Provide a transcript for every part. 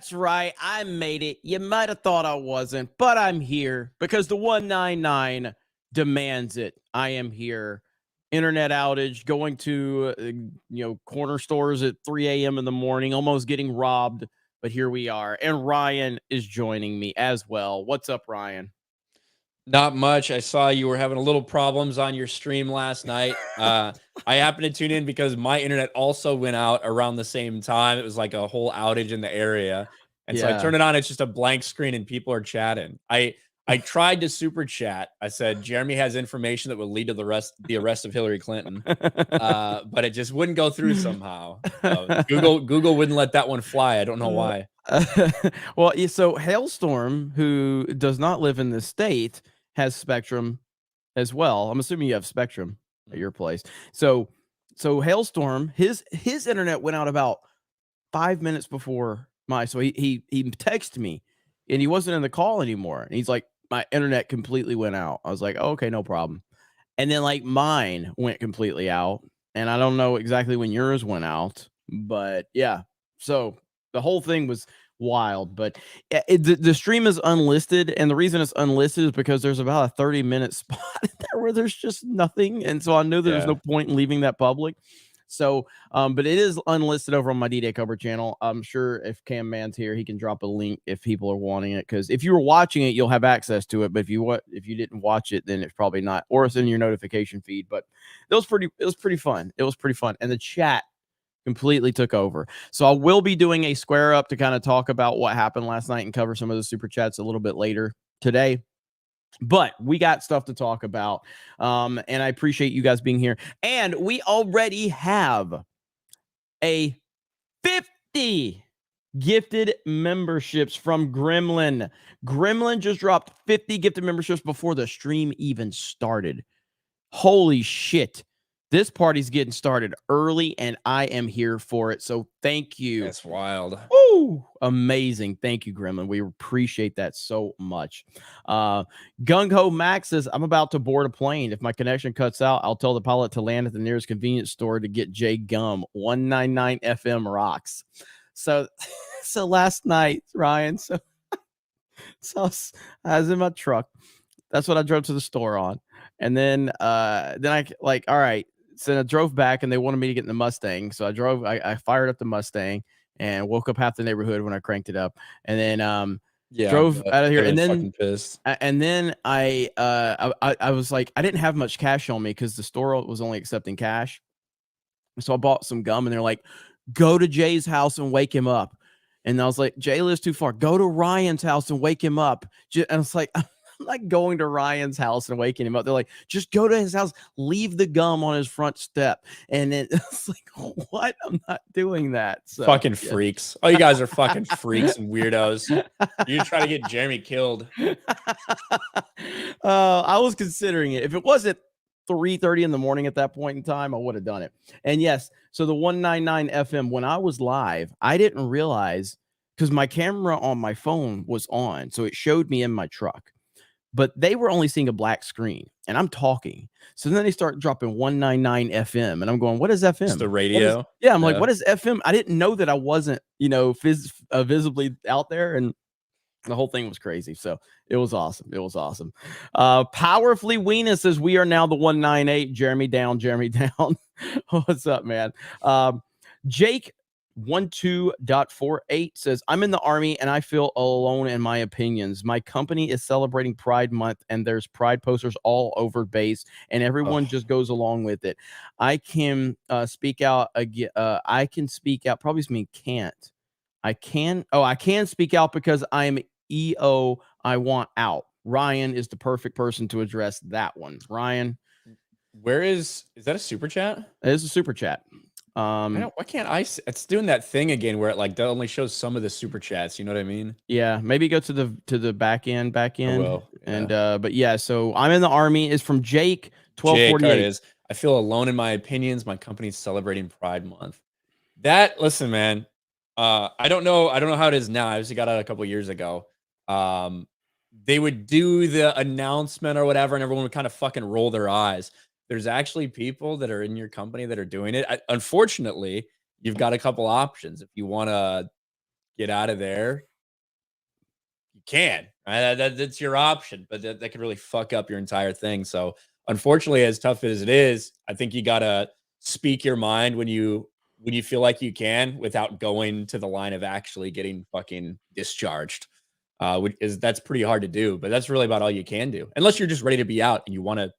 That's right. I made it. You might have thought I wasn't, but I'm here because the 199 demands it. I am here. Internet outage, going to corner stores at 3 a.m. in the morning, almost getting robbed, but here we are. And Ryan is joining me as well. What's up, Ryan? Not much. I saw you were having a little problems on your stream last night. I happened to tune in because my internet also went out around the same time. It was like a whole outage in the area. And so I turned it on. It's just a blank screen and people are chatting. I tried to super chat. I said, Jeremy has information that would lead to the arrest of Hillary Clinton. But it just wouldn't go through somehow. So Google wouldn't let that one fly. I don't know why. Well, so Hailstorm, who does not live in the state, has Spectrum as well. I'm assuming you have Spectrum at your place. So Hailstorm, his internet went out about 5 minutes before mine. So he texted me and he wasn't in the call anymore. And he's like, my internet completely went out. I was like, oh, okay, no problem. And then like mine went completely out. And I don't know exactly when yours went out, but yeah. So the whole thing was wild, but the stream is unlisted, and the reason it's unlisted is because there's about a 30-minute spot there where there's just nothing, and so I knew there's no point in leaving that public. So but it is unlisted over on my D-Day Cover channel. I'm sure if Cam Man's here, he can drop a link if people are wanting it, because if you were watching it, you'll have access to it, but if you didn't watch it, then it's probably not, or it's in your notification feed. But it was pretty fun. It was pretty fun, and the chat completely took over. So I will be doing a square up to kind of talk about what happened last night and cover some of the super chats a little bit later today. But we got stuff to talk about. And I appreciate you guys being here. And we already have a 50 gifted memberships from Gremlin. Gremlin just dropped 50 gifted memberships before the stream even started. Holy shit. This party's getting started early, and I am here for it. So thank you. That's wild. Woo! Amazing. Thank you, Gremlin. We appreciate that so much. Gung Ho Max says, I'm about to board a plane. If my connection cuts out, I'll tell the pilot to land at the nearest convenience store to get J Gum. 199 FM rocks. So last night, Ryan, so I was in my truck. That's what I drove to the store on. And then I like, all right. So I drove back and they wanted me to get in the Mustang. So I fired up the Mustang and woke up half the neighborhood when I cranked it up. And then drove out of here. And then I was like, I didn't have much cash on me because the store was only accepting cash. So I bought some gum and they're like, go to Jay's house and wake him up. And I was like, Jay lives too far. Go to Ryan's house and wake him up. And it's like, I'm like going to Ryan's house and waking him up. They're like, just go to his house, leave the gum on his front step. And it's like, what? I'm not doing that. So, fucking freaks. Oh, you guys are fucking freaks and weirdos. You're trying to get Jeremy killed. I was considering it. If it wasn't 3:30 in the morning at that point in time, I would have done it. And yes, so the 199 FM, when I was live, I didn't realize, because my camera on my phone was on, so it showed me in my truck. But they were only seeing a black screen, and I'm talking. So then they start dropping 199 FM, and I'm going, what is FM? It's the radio. I'm like, what is FM? I didn't know that I wasn't, visibly out there, and the whole thing was crazy. So it was awesome. It was awesome. Powerfully Weena says, we are now the 198. Jeremy down. What's up, man? Jake 12.48 says, I'm in the Army and I feel alone in my opinions. My company is celebrating Pride Month and there's pride posters all over base and everyone just goes along with it. I can speak out again. I can speak out. Probably mean can't. I can speak out because I'm EO. I want out. Ryan is the perfect person to address that one. Ryan, where is that a super chat? It is a super chat. Why can't it's doing that thing again where it like only shows some of the super chats, you know what I mean? Yeah, maybe go to the back end. I will, yeah. And but yeah, so I'm in the Army is from Jake 1248. Jake, I feel alone in my opinions. My company's celebrating Pride Month. Listen, man. I don't know how it is now. I obviously got out a couple years ago. They would do the announcement or whatever, and everyone would kind of fucking roll their eyes. There's actually people that are in your company that are doing it. Unfortunately, you've got a couple options. If you want to get out of there, you can. Right? That's your option, but that could really fuck up your entire thing. So unfortunately, as tough as it is, I think you gotta speak your mind when you feel like you can without going to the line of actually getting fucking discharged. That's pretty hard to do, but that's really about all you can do, unless you're just ready to be out and you want to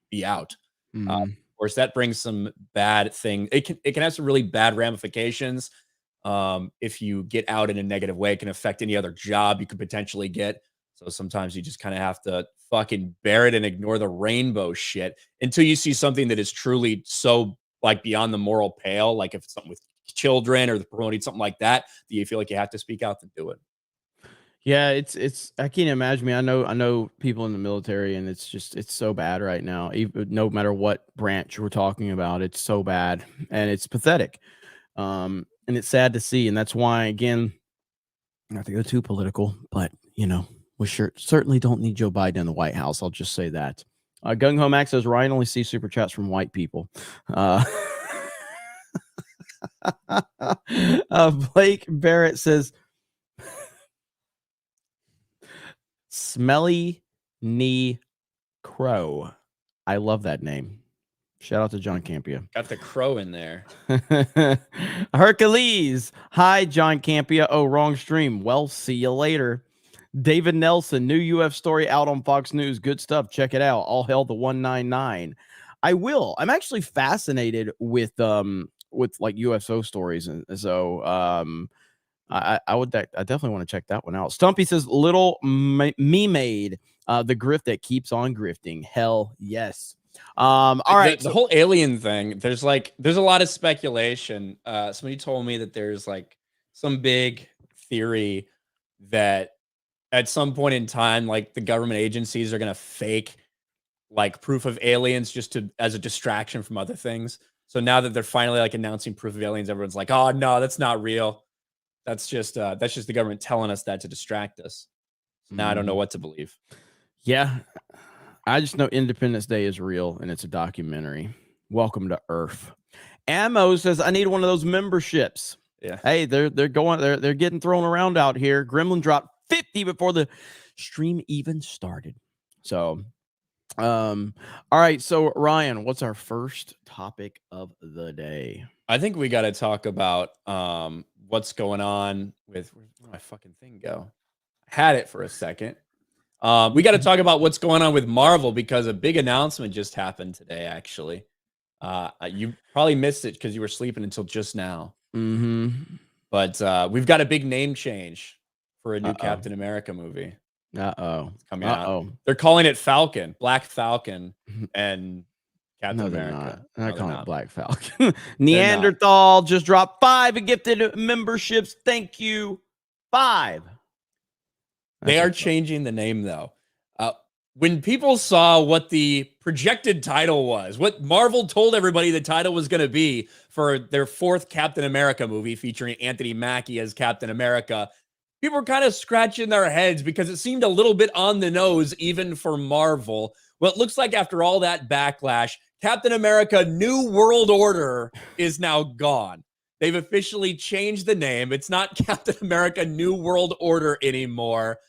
be out. Of course, that brings some bad thing. It can have some really bad ramifications. If you get out in a negative way, it can affect any other job you could potentially get. So sometimes you just kind of have to fucking bear it and ignore the rainbow shit until you see something that is truly so like beyond the moral pale. Like if it's something with children or promoting something like that, that you feel like you have to speak out to do it. Yeah, it's I can't imagine. I know people in the military, and it's so bad right now. Even no matter what branch we're talking about, it's so bad and it's pathetic. And it's sad to see, and that's why again, not to go too political, but we certainly don't need Joe Biden in the White House. I'll just say that. Gung Ho Max says Ryan only sees super chats from white people. Blake Barrett says Smelly Knee Crow. I love that name. Shout out to John Campia. Got the crow in there. Hercules. Hi, John Campia. Oh, wrong stream. Well, see you later. David Nelson, new UF story out on Fox News. Good stuff. Check it out. All hell the 199. I will. I'm actually fascinated with like UFO stories, and so I definitely want to check that one out. Stumpy says Little Me Made, the grift that keeps on grifting. Hell yes. All right. The whole alien thing, there's a lot of speculation. Somebody told me that there's like some big theory that at some point in time, like the government agencies are gonna fake like proof of aliens just as a distraction from other things. So now that they're finally like announcing proof of aliens, everyone's like, oh no, that's not real. That's just the government telling us that to distract us. So now I don't know what to believe. Yeah. I just know Independence Day is real and it's a documentary. Welcome to Earth. Ammo says I need one of those memberships. Yeah. Hey, they're getting thrown around out here. Gremlin dropped 50 before the stream even started. So all right. So Ryan, what's our first topic of the day? I think we got to talk about what's going on with where did my fucking thing go? I had it for a second. We got to talk about what's going on with Marvel because a big announcement just happened today, actually. You probably missed it because you were sleeping until just now. But we've got a big name change for a new Captain America movie. It's coming out. They're calling it Falcon, Black Falcon, and Captain America. They're not calling it Black Falcon. Neanderthal just dropped 5 gifted memberships. Thank you. 5. They are changing the name, though. When people saw what the projected title was, what Marvel told everybody the title was going to be for their 4th Captain America movie featuring Anthony Mackie as Captain America, people were kind of scratching their heads because it seemed a little bit on the nose, even for Marvel. Well, it looks like after all that backlash, Captain America New World Order is now gone. They've officially changed the name. It's not Captain America New World Order anymore.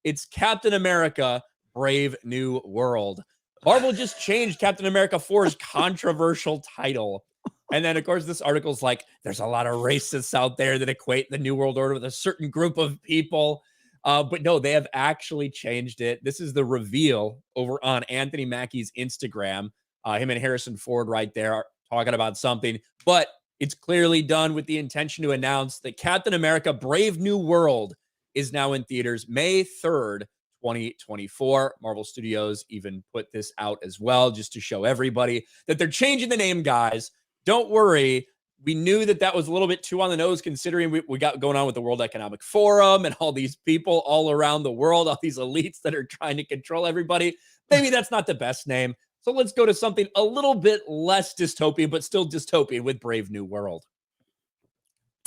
It's Captain America Brave New World. Marvel just changed Captain America 4's controversial title. And then, of course, this article's like, there's a lot of racists out there that equate the New World Order with a certain group of people. But no, they have actually changed it. This is the reveal over on Anthony Mackie's Instagram. Him and Harrison Ford right there are talking about something. But it's clearly done with the intention to announce that Captain America Brave New World is now in theaters May 3rd, 2024. Marvel Studios even put this out as well, just to show everybody that they're changing the name, guys. Don't worry. We knew that was a little bit too on the nose, considering we got going on with the World Economic Forum and all these people all around the world, all these elites that are trying to control everybody. Maybe that's not the best name. So let's go to something a little bit less dystopian, but still dystopian with Brave New World.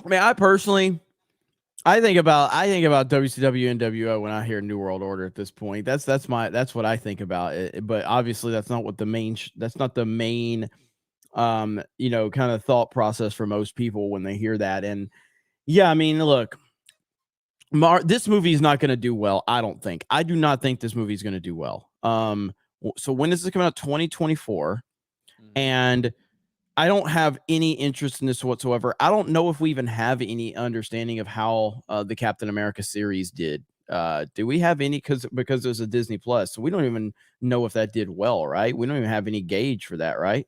I mean, I think about WCW NWO when I hear New World Order at this point. That's what I think about it. But obviously that's not what the main kind of thought process for most people when they hear that. And yeah, I mean, look, This movie is not going to do well. I don't think. I do not think this movie is going to do well. So when is this coming out? 2024, and I don't have any interest in this whatsoever. I don't know if we even have any understanding of how the Captain America series did. Do we have any? Because there's a Disney Plus, so we don't even know if that did well, right? We don't even have any gauge for that, right?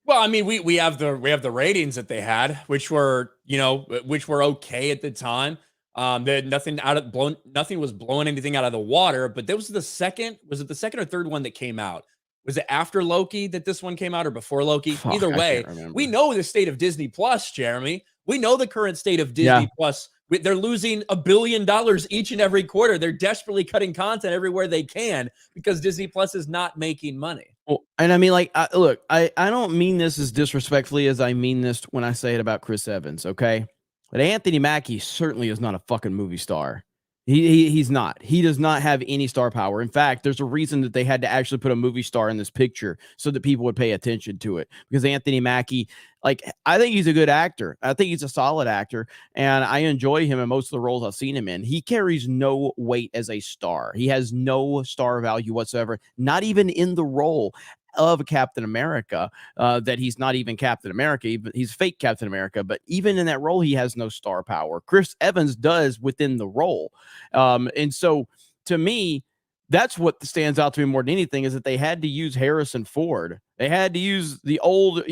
Well, I mean, we have the ratings that they had, which were okay at the time. Nothing was blowing anything out of the water. But there was the second. Was it the second or third one that came out? Was it after Loki that this one came out, or before Loki? Fuck, Either I way, can't remember. we know the state of Disney Plus, Jeremy. We know the current state of Disney Yeah. Plus. They're losing $1 billion each and every quarter. They're desperately cutting content everywhere they can because Disney Plus is not making money. Well, and I mean, like, look, I don't mean this as disrespectfully as I mean this when I say it about Chris Evans, okay? But Anthony Mackie certainly is not a fucking movie star. He's not. He does not have any star power. In fact, there's a reason that they had to actually put a movie star in this picture so that people would pay attention to it. Because Anthony Mackie, like, I think he's a good actor. I think he's a solid actor, and I enjoy him in most of the roles I've seen him in. He carries no weight as a star. He has no star value whatsoever, not even in the role of Captain America, that he's not even Captain America. He's fake Captain America, but even in that role, he has no star power. Chris Evans does within the role. And so to me, that's what stands out to me more than anything is that they had to use Harrison Ford. They had to use the old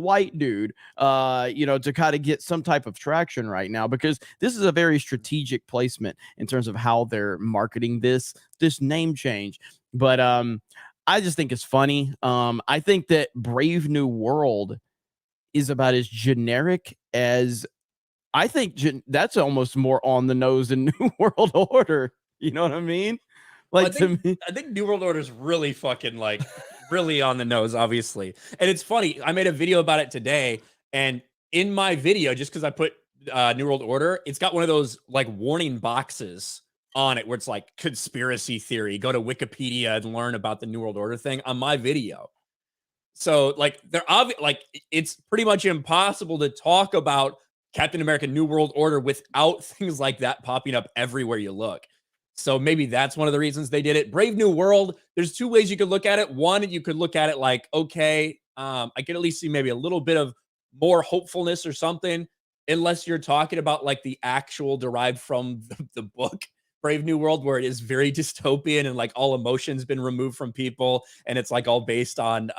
white dude, to kind of get some type of traction right now, because this is a very strategic placement in terms of how they're marketing this name change. But I just think it's funny. I think that Brave New World is about as generic as I think that's almost more on the nose than New World Order. You know what I mean? Like, well, I think New World Order is really fucking really on the nose, obviously. And it's funny. I made a video about it today, and in my video, just because I put New World Order, it's got one of those like warning boxes on it where it's like conspiracy theory. Go to Wikipedia and learn about the New World Order thing on my video. So like it's pretty much impossible to talk about Captain America New World Order without things like that popping up everywhere you look. So maybe that's one of the reasons they did it. Brave New World, there's two ways you could look at it. One, you could look at it like, okay, I could at least see maybe a little bit of more hopefulness or something, unless you're talking about like the actual derived from the book Brave New World, where it is very dystopian and like all emotions been removed from people, and it's like all based on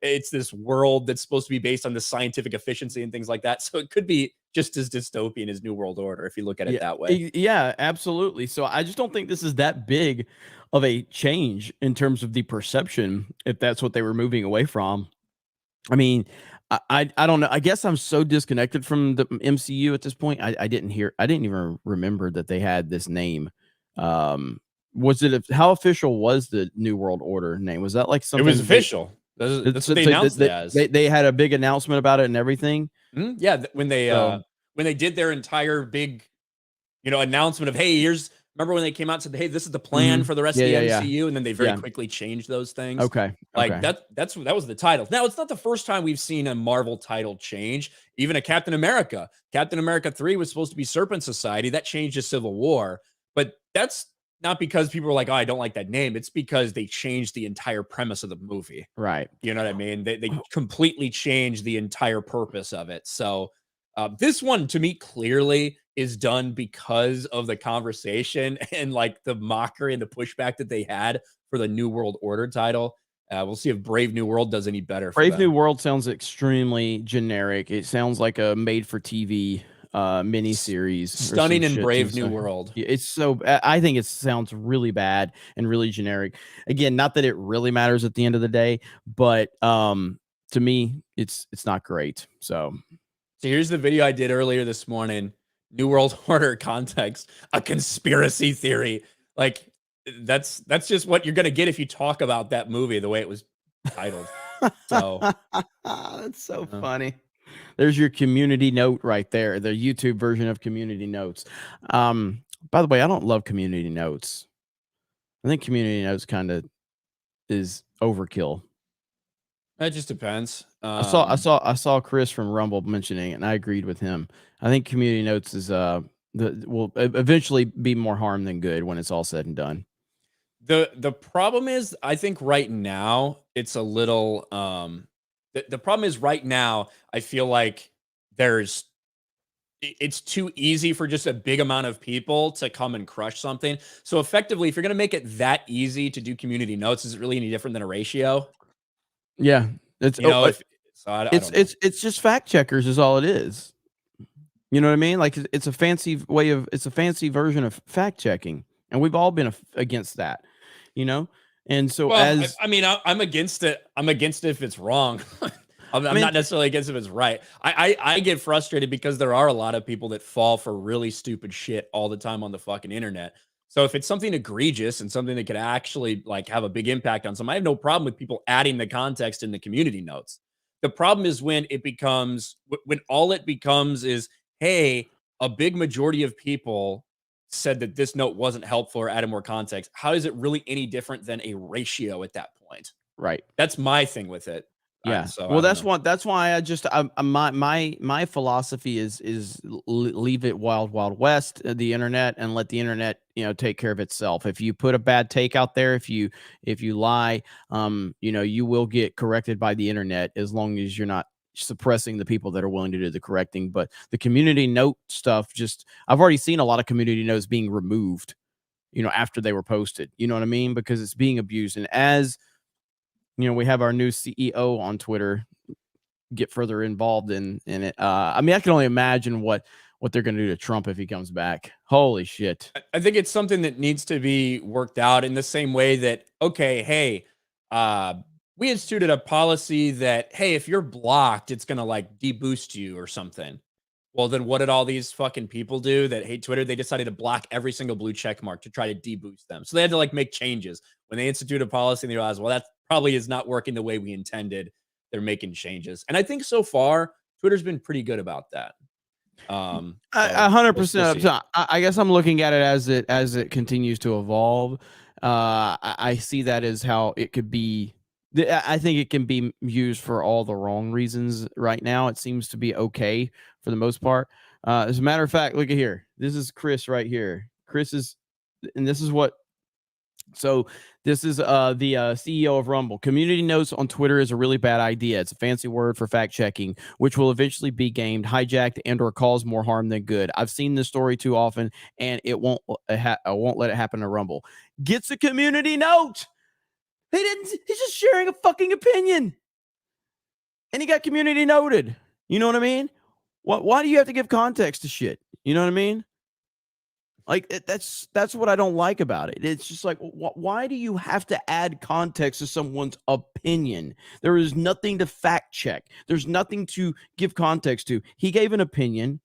it's this world that's supposed to be based on the scientific efficiency and things like that. So it could be just as dystopian as New World Order if you look at it that way. Yeah, absolutely. So I just don't think this is that big of a change in terms of the perception, if that's what they were moving away from. I mean, I don't know. I guess I'm so disconnected from the MCU at this point. I didn't even remember that they had this name. How official was the New World Order name? Was that like something? It was official. That's what they announced it as. They had a big announcement about it and everything. Mm-hmm. Yeah, when they did their entire big, announcement of, hey, remember when they came out and said, hey, this is the plan for the rest of the MCU, and then they very quickly changed those things. Okay. Like that was the title. Now, it's not the first time we've seen a Marvel title change. Even a Captain America 3 was supposed to be Serpent Society. That changed to Civil War. But that's not because people were like, oh, I don't like that name. It's because they changed the entire premise of the movie. Right. You know what I mean? They completely changed the entire purpose of it. So this one, to me, clearly is done because of the conversation and like the mockery and the pushback that they had for the New World Order title. We'll see if Brave New World does any better. Brave New World sounds extremely generic. It sounds like a made-for-TV miniseries. Stunning and Brave New World. It's so. I think it sounds really bad and really generic. Again, not that it really matters at the end of the day, but to me, it's not great. So here's the video I did earlier this morning. New World Order context, a conspiracy theory. Like that's just what you're gonna get if you talk about that movie the way it was titled. So that's so funny. There's your community note right there, the YouTube version of community notes. By the way, I don't love community notes. I think community notes kind of is overkill. That just depends. I saw Chris from Rumble mentioning it, and I agreed with him. I think community notes is will eventually be more harm than good when it's all said and done. The problem is, I think right now it's a little the problem is right now I feel like there's it's too easy for just a big amount of people to come and crush something. So effectively, if you're gonna make it that easy to do community notes, is it really any different than a ratio? Yeah, it's You know, if so, I don't know. it's just fact checkers is all it is. You know what I mean? Like it's a fancy way of it's a fancy version of fact checking, and we've all been against that. You know, and so Well, as I mean, I'm against it. I'm against it if it's wrong. I'm, I I'm mean, not necessarily against if it's right. I get frustrated because there are a lot of people that fall for really stupid shit all the time on the fucking internet. So if it's something egregious and something that could actually like have a big impact on some, I have no problem with people adding the context in the community notes. The problem is when it becomes when all it becomes is, hey, a big majority of people said that this note wasn't helpful or added more context. How is it really any different than a ratio at that point? right. That's my thing with it. Yeah. So I Well, don't know. that's why my philosophy is leave it wild west, the internet, and let the internet, take care of itself. If you put a bad take out there, if you lie, you will get corrected by the internet as long as you're not suppressing the people that are willing to do the correcting. But the community note stuff, just I've already seen a lot of community notes being removed, after they were posted. You know what I mean? Because it's being abused. And as we have our new CEO on Twitter get further involved in it. I mean, I can only imagine what they're going to do to Trump if he comes back. Holy shit. I think it's something that needs to be worked out in the same way that, okay, hey, uh, we instituted a policy that, hey, if you're blocked, it's going to like deboost you or something. Well, then what did all these fucking people do that hate Twitter? They decided to block every single blue check mark to try to deboost them. So they had to like make changes. When they instituted a policy and they realized, well, that probably is not working the way we intended. They're making changes. And I think so far, Twitter's been pretty good about that. So 100%. see. I guess I'm looking at it as it continues to evolve. I see that as how it could be. I think it can be used for all the wrong reasons right now. It seems to be okay for the most part. As a matter of fact, look at here. This is Chris right here. And this is what. So this is the CEO of Rumble. Community notes on Twitter is a really bad idea. It's a fancy word for fact checking, which will eventually be gamed, hijacked, and or cause more harm than good. I've seen this story too often, and I won't let it happen to Rumble. Gets a community note. He's just sharing a fucking opinion, and he got community noted. You know what I mean? Why do you have to give context to shit? You know what I mean? Like that's what I don't like about it. It's just like, why do you have to add context to someone's opinion? There is nothing to fact check. There's nothing to give context to. He gave an opinion.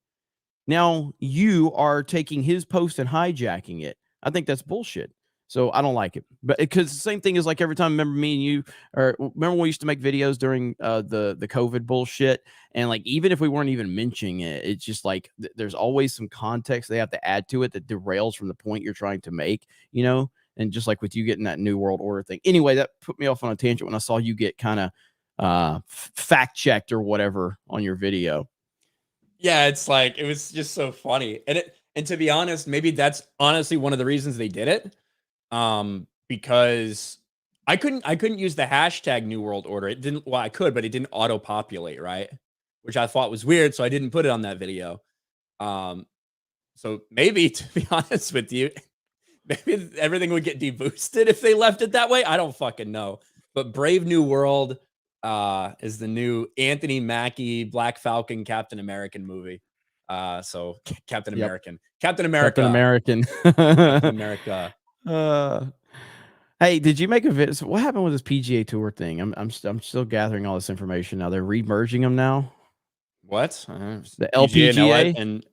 Now you are taking his post and hijacking it. I think that's bullshit. So I don't like it. But because the same thing is like every time, remember me and you, or remember when we used to make videos during the COVID bullshit, and like even if we weren't even mentioning it, it's just like there's always some context they have to add to it that derails from the point you're trying to make, And just like with you getting that New World Order thing. Anyway, that put me off on a tangent when I saw you get kind of fact checked or whatever on your video. Yeah, it's like it was just so funny. And to be honest, maybe that's honestly one of the reasons they did it. Because I couldn't use the hashtag New World Order. It didn't, well, I could, but it didn't auto populate, right? Which I thought was weird, so I didn't put it on that video. So maybe to be honest with you, maybe everything would get deboosted if they left it that way. I don't fucking know. But Brave New World is the new Anthony Mackie Black Falcon Captain American movie. So Captain Yep. American. Captain America. Captain American. Captain America. Hey, did you make a video? So what happened with this PGA Tour thing? I'm still gathering all this information now. They're remerging them now. What? The PGA LPGA and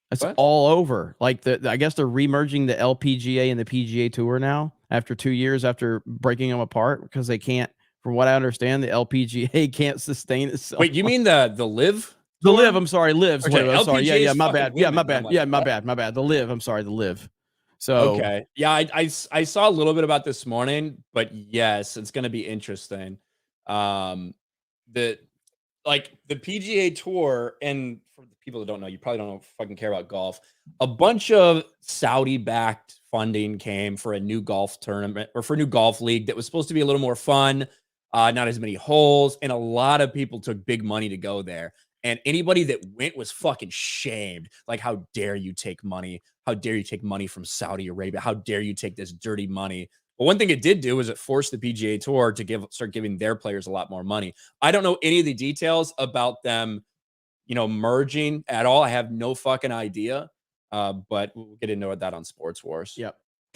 it's what? all over. Like I guess they're remerging the LPGA and the PGA Tour now after 2 years after breaking them apart because they can't. From what I understand, the LPGA can't sustain itself. Wait, you mean the LIV? The LIV? I'm sorry, LIV. Okay, I'm sorry. LPGA Yeah, is my bad. fucking Yeah, my women. bad. I'm like, Yeah, my what? bad. My bad. The LIV. I'm sorry, the LIV. So Okay, yeah, I saw a little bit about this morning, but yes, it's going to be interesting. The like the PGA Tour, and for the people that don't know, you probably don't fucking care about golf. A bunch of Saudi-backed funding came for a new golf tournament or for a new golf league that was supposed to be a little more fun, not as many holes, and a lot of people took big money to go there. And anybody that went was fucking shamed. Like, how dare you take money? How dare you take money from Saudi Arabia? How dare you take this dirty money? But one thing it did do is it forced the PGA Tour to start giving their players a lot more money. I don't know any of the details about them, merging at all. I have no fucking idea. But we'll get into that on Sports Wars. Yep.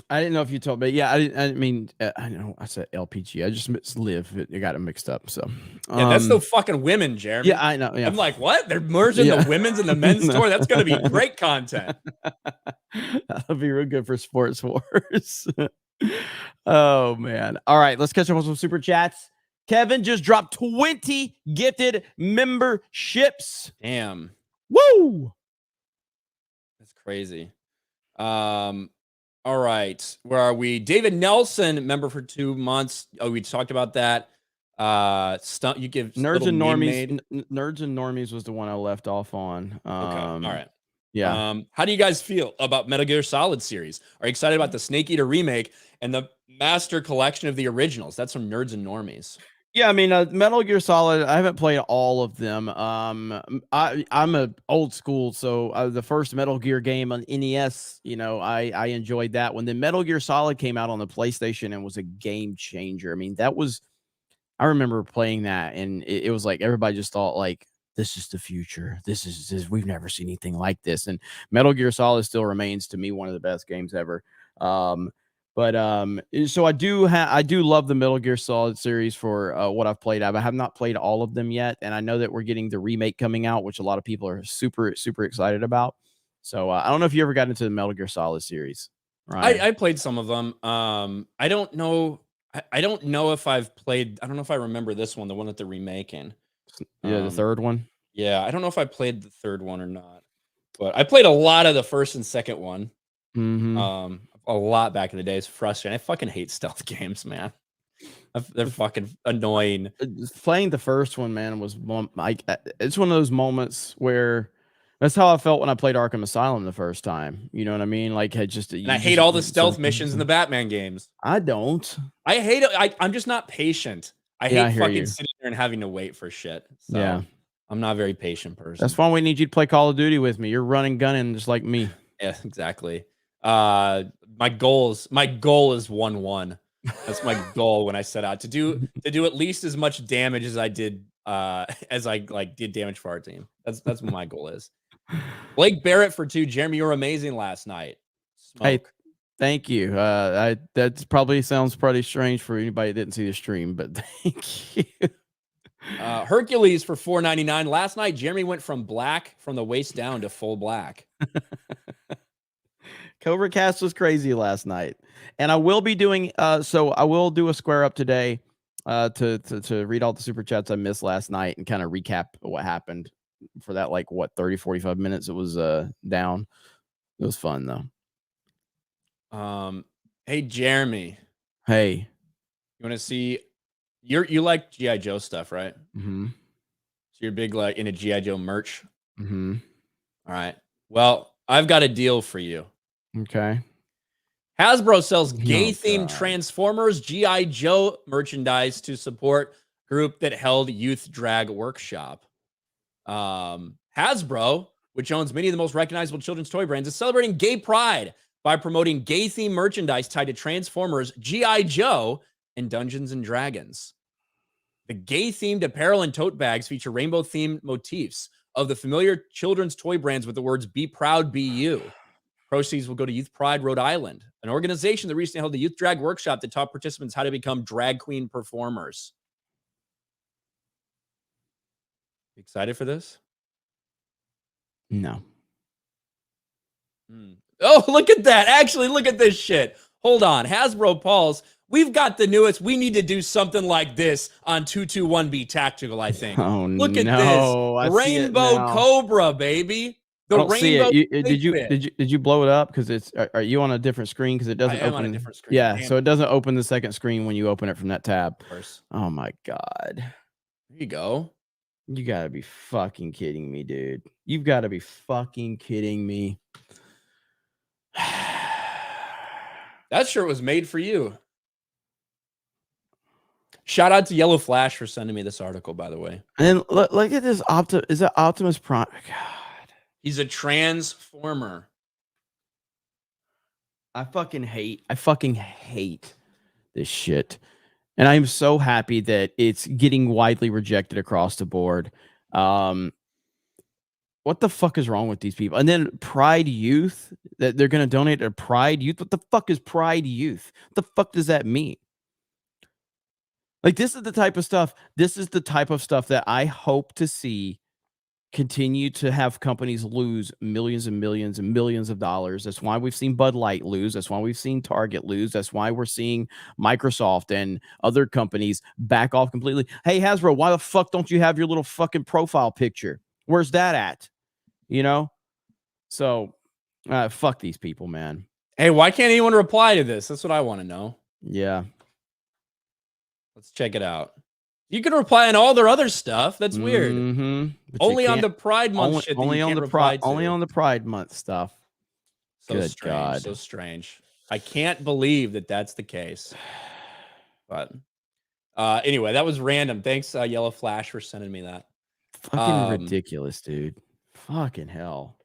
I didn't know if you told me. Yeah, I mean, I know I said LPG. I just live. You got it mixed up. So yeah, that's the fucking women, Jeremy. Yeah, I know. Yeah. I'm like, what? They're merging the women's and the men's tour. That's gonna be great content. That'll be real good for Sports Wars. Oh man. All right, let's catch up on some super chats. Kevin just dropped 20 gifted memberships. Damn. Woo! That's crazy. All right. Where are we? David Nelson, member for 2 months. Oh, we talked about that. You give Nerds and Normies. Nerds and Normies was the one I left off on. Okay. All right. Yeah. How do you guys feel about Metal Gear Solid series? Are you excited about the Snake Eater remake and the Master Collection of the originals? That's from Nerds and Normies. Yeah, I mean, Metal Gear Solid, I haven't played all of them. I'm a old school, so the first Metal Gear game on NES, I enjoyed that one. Then Metal Gear Solid came out on the PlayStation and was a game changer. I mean, I remember playing that, and it was like everybody just thought like, this is the future. This is we've never seen anything like this. And Metal Gear Solid still remains to me one of the best games ever. So I do love the Metal Gear Solid series for what I've played. I have not played all of them yet, and I know that we're getting the remake coming out, which a lot of people are super excited about. So I don't know if you ever got into the Metal Gear Solid series. Right? I played some of them. I don't know. I don't know if I've played. I don't know if I remember this one, the one that they're remaking. Yeah, the third one. Yeah, I don't know if I played the third one or not, but I played a lot of the first and second one. Mm-hmm. A lot back in the day. It's frustrating. I fucking hate stealth games, man. They're fucking annoying. Playing the first one, man, was like it's one of those moments where that's how I felt when I played Arkham Asylum the first time. You know what I mean? Like, I hate all the stealth missions in the Batman games. I don't. I hate it. I'm just not patient. I hate fucking sitting there and having to wait for shit. So yeah, I'm not a very patient person. That's why we need you to play Call of Duty with me. You're running, gunning just like me. Yeah, exactly. My goal is 1-1. That's my goal when I set out to do at least as much damage as I did did damage for our team. That's what my goal is. Blake Barrett for 2. Jeremy, you're amazing last night. Smoke. Hey, thank you. That probably sounds pretty strange for anybody that didn't see the stream, but thank you. Hercules for $4.99. Last night, Jeremy went from black from the waist down to full black. Cobra Cast was crazy last night, and I will be doing so I will do a square up today to read all the super chats I missed last night and kind of recap what happened for that 30-45 minutes it was down. It was fun though. Hey Jeremy, hey, you want to see you like GI Joe stuff, right? Mm-hmm. So you're big into GI Joe merch. Mm-hmm. All right, well, I've got a deal for you. Okay. Hasbro sells gay-themed Transformers GI Joe merchandise to support group that held youth drag workshop. Hasbro, which owns many of the most recognizable children's toy brands, is celebrating gay pride by promoting gay-themed merchandise tied to Transformers, GI Joe, and Dungeons and Dragons. The gay-themed apparel and tote bags feature rainbow-themed motifs of the familiar children's toy brands with the words "Be Proud, Be You." Proceeds will go to Youth Pride Rhode Island, an organization that recently held a youth drag workshop that taught participants how to become drag queen performers. Excited for this? No. Oh, look at that. Actually, look at this shit. Hold on. Hasbro Pauls, we've got the newest. We need to do something like this on 221B Tactical, I think. Oh, look at this. Rainbow Cobra, baby. The rainbow. Did you blow it up? Because it's are you on a different screen? Because it doesn't open on a different screen. Yeah, so it doesn't open the second screen when you open it from that tab. Of course. Oh my god. There you go. You gotta be fucking kidding me, dude. You've got to be fucking kidding me. That shirt was made for you. Shout out to Yellow Flash for sending me this article, by the way. And then look at this is that Optimus Prime? God. He's a transformer. I fucking hate this shit. And I'm so happy that it's getting widely rejected across the board. What the fuck is wrong with these people? And then Pride Youth, that they're going to donate to Pride Youth. What the fuck is Pride Youth? What the fuck does that mean? Like, this is the type of stuff that I hope to see continue to have companies lose millions and millions and millions of dollars. That's why we've seen Bud Light lose. That's why we've seen Target lose. That's why we're seeing Microsoft and other companies back off completely. Hey, Hasbro, why the fuck don't you have your little fucking profile picture? Where's that at? You know? So, fuck these people, man. Hey, why can't anyone reply to this? That's what I want to know. Yeah. Let's check it out. You can reply on all their other stuff. That's weird. Only on the Pride Month shit. Only on the Pride Month stuff. So Good strange. God. So strange. I can't believe that that's the case. But anyway, that was random. Thanks, Yellow Flash, for sending me that. Fucking ridiculous, dude. Fucking hell.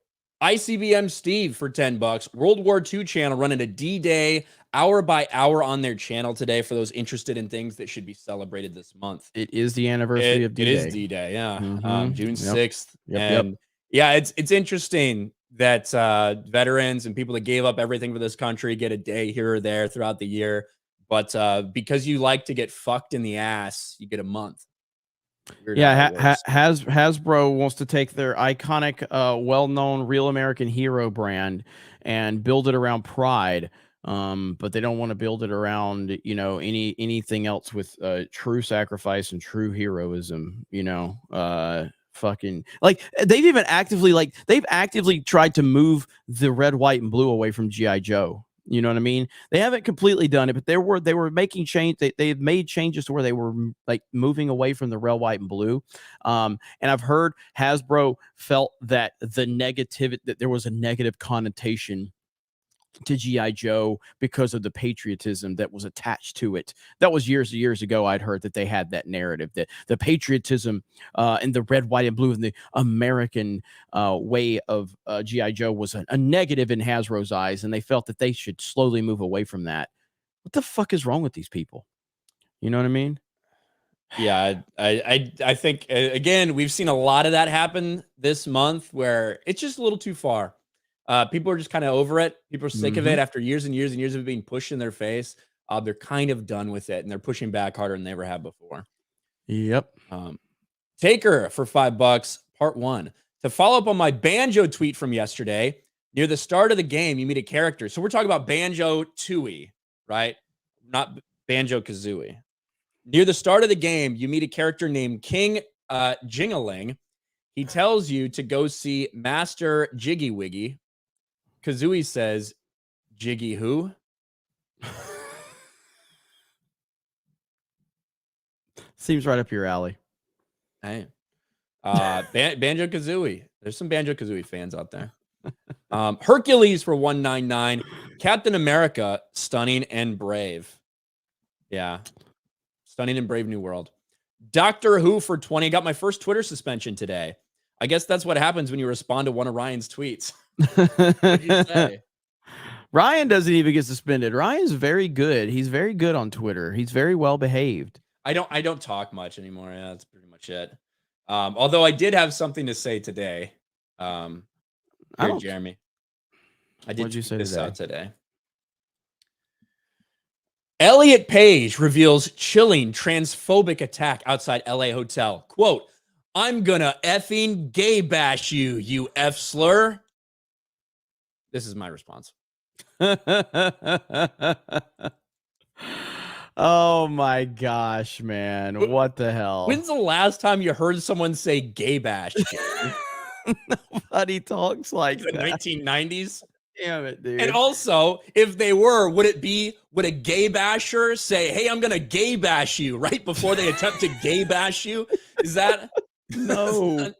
ICBM Steve for $10. World War II channel running a D-Day hour by hour on their channel today for those interested in things that should be celebrated this month. It is the anniversary of D-Day. It is D-Day, yeah. June 6th. Yeah, it's interesting that veterans and people that gave up everything for this country get a day here or there throughout the year. But because you like to get fucked in the ass, you get a month. Hasbro wants to take their iconic, well-known Real American Hero brand and build it around Pride, but they don't want to build it around, you know, anything else with true sacrifice and true heroism. You know, fucking like they've actively tried to move the red, white, and blue away from G.I. Joe. You know what I mean? They haven't completely done it, but they were making change. They've made changes to where they were like moving away from the red, white, and blue. And I've heard Hasbro felt that that there was a negative connotation to G.I. Joe because of the patriotism that was attached to it. That was years and years ago. I'd heard that they had that narrative, that the patriotism and the red, white, and blue and the American way of G.I. Joe was a negative in Hasbro's eyes, and they felt that they should slowly move away from that. What the fuck is wrong with these people? You know what I mean? Yeah, I think, again, we've seen a lot of that happen this month where it's just a little too far. People are just kind of over it. People are sick of it after years and years and years of it being pushed in their face. They're kind of done with it, and they're pushing back harder than they ever have before. Yep. Taker for $5, part 1. To follow up on my Banjo tweet from yesterday, near the start of the game, you meet a character. So we're talking about Banjo-Tooie, right? Not Banjo-Kazooie. Near the start of the game, you meet a character named King Jingaling. He tells you to go see Master Jiggy Wiggy. Kazooie says, Jiggy who? Seems right up your alley. Hey. Banjo-Kazooie. There's some Banjo-Kazooie fans out there. Hercules for $1.99. Captain America, stunning and brave. Yeah. Stunning and brave new world. Doctor Who for 20. Got my first Twitter suspension today. I guess that's what happens when you respond to one of Ryan's tweets. What'd you say? Ryan doesn't even get suspended. Ryan's very good. He's very good on Twitter. He's very well behaved. I don't talk much anymore. Yeah, that's pretty much it. Although I did have something to say today. Jeremy. I did tweet this out today. Elliot Page reveals chilling transphobic attack outside LA hotel. Quote, I'm gonna effing gay bash you, you F slur. This is my response. Oh my gosh, man. What the hell? When's the last time you heard someone say gay bash? Nobody talks like the that. 1990s. Damn it, dude. And also, if they were, would a gay basher say, hey, I'm gonna gay bash you right before they attempt to gay bash you? Is that No.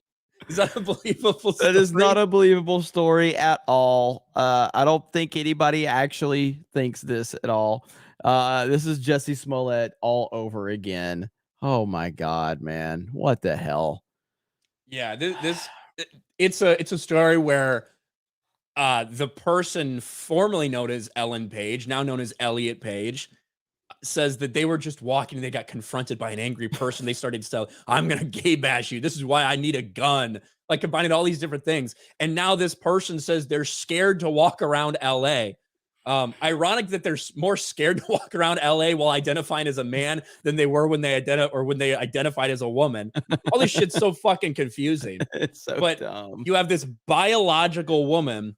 Is that a believable story? That is not a believable story That is not a believable story at all. I don't think anybody actually thinks this at all. This is Jesse Smollett all over again. Oh my God, man. What the hell? Yeah, it's a story where the person formerly known as Ellen Page, now known as Elliot Page, says that they were just walking and they got confronted by an angry person. They started to say, I'm going to gay bash you. This is why I need a gun. Like combining all these different things. And now this person says they're scared to walk around LA. Ironic that they're more scared to walk around LA while identifying as a man than they were when they identified as a woman. All this shit's so fucking confusing. It's so But dumb. you have this biological woman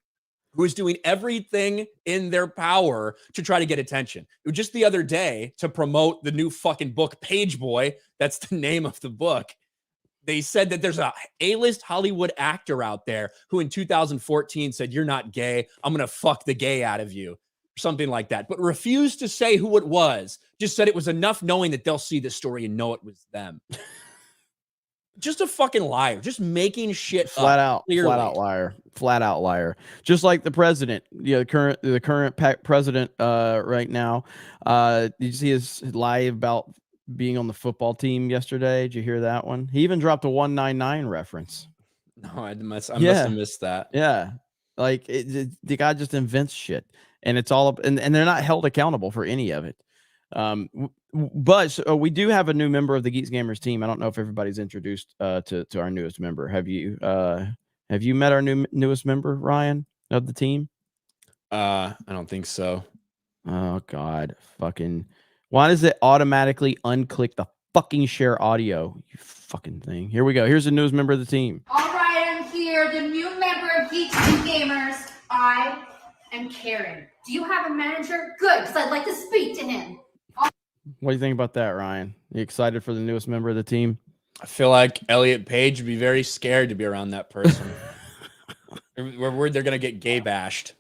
who is doing everything in their power to try to get attention. Just the other day, to promote the new fucking book, Page Boy, that's the name of the book, they said that there's a A-list Hollywood actor out there who in 2014 said, you're not gay, I'm going to fuck the gay out of you, or something like that, but refused to say who it was, just said it was enough knowing that they'll see this story and know it was them. Just a fucking liar, just making shit flat up, out liar. Just like the president, the current president right now. Did you see his lie about being on the football team yesterday? Did you hear that one? He even dropped a 199 reference. No, I must have missed that. Yeah, like the guy just invents shit, and it's all up, and they're not held accountable for any of it. But we do have a new member of the Geeks Gamers team. I don't know if everybody's introduced to our newest member. Have you met our newest member, Ryan, of the team? I don't think so. Oh God, fucking! Why does it automatically unclick the fucking share audio? You fucking thing. Here we go. Here's the newest member of the team. All right, I'm here, the new member of Geeks Gamers. I am Karen. Do you have a manager? Good, because I'd like to speak to him. What do you think about that, Ryan? You excited for the newest member of the team? I feel like Elliot Page would be very scared to be around that person. We're worried they're going to get gay bashed.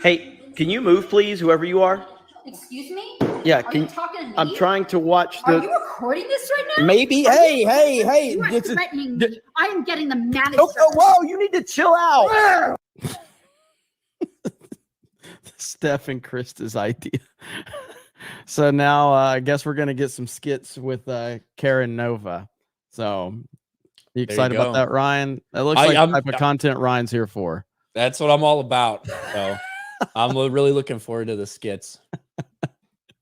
Hey, can you move, please, whoever you are? Excuse me? Yeah, Are you talking to me? I'm trying to watch the... Are you recording this right now? Maybe. Hey. You are threatening me. I am getting the manager. Whoa, you need to chill out. Steph and Krista's idea. So now I guess we're going to get some skits with Karen Nova. So you excited about that, Ryan? It looks like the type of content Ryan's here for. That's what I'm all about. So I'm really looking forward to the skits.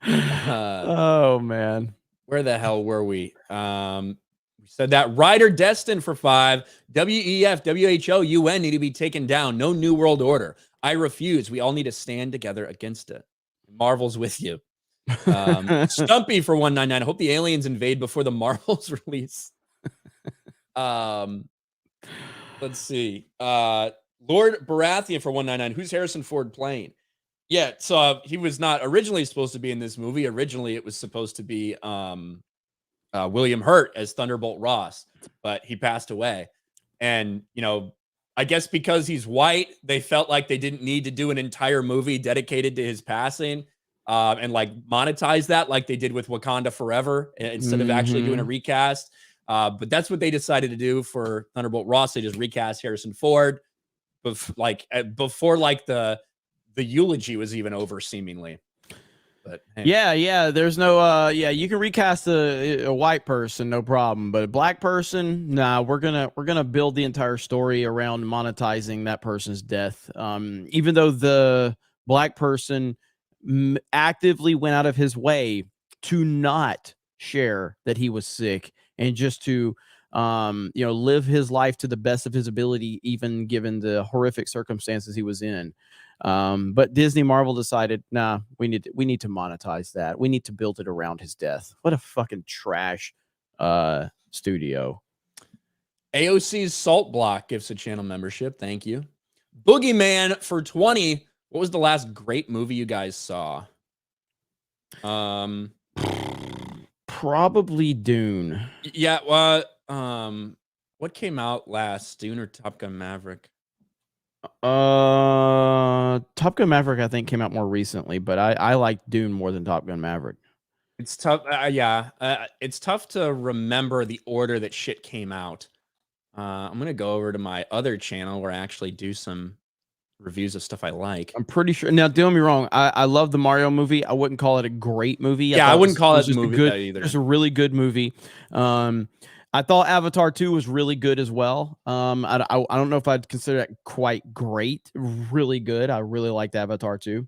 Oh, man. Where the hell were we? We said that Ryder destined for 5. WEF, WHO, UN need to be taken down. No new world order. I refuse. We all need to stand together against it. Marvel's with you. Stumpy for 199. I hope the aliens invade before the Marvels release. Let's see. Lord Baratheon for 199. Who's Harrison Ford playing? Yeah, so he was not originally supposed to be in this movie. Originally, it was supposed to be William Hurt as Thunderbolt Ross, but he passed away. And, you know, I guess because he's white, they felt like they didn't need to do an entire movie dedicated to his passing and like monetize that like they did with Wakanda Forever instead of actually doing a recast. But that's what they decided to do for Thunderbolt Ross. They just recast Harrison Ford before like the eulogy was even over, seemingly. But hey. Yeah, there's no you can recast a white person, no problem, but a black person, nah, we're gonna build the entire story around monetizing that person's death. Even though the black person actively went out of his way to not share that he was sick and just to live his life to the best of his ability, even given the horrific circumstances he was in. But Disney Marvel decided, nah, we need to monetize that. We need to build it around his death. What a fucking trash studio. AOC's Salt Block gives a channel membership. Thank you. Boogeyman for 20. What was the last great movie you guys saw? Probably Dune. Yeah, what came out last? Dune or Top Gun Maverick? Top Gun Maverick I think came out more recently, but I like Dune more than Top Gun Maverick. It's tough. It's tough to remember the order that shit came out. I'm gonna go over to my other channel where I actually do some reviews of stuff I like. I'm pretty sure. Now, don't get me wrong. I love the Mario movie. I wouldn't call it a great movie. Yeah, I thought wouldn't call it just a movie good, either. just a really good movie. I thought Avatar 2 was really good as well. I don't know if I'd consider that quite great. Really good. I really liked Avatar 2.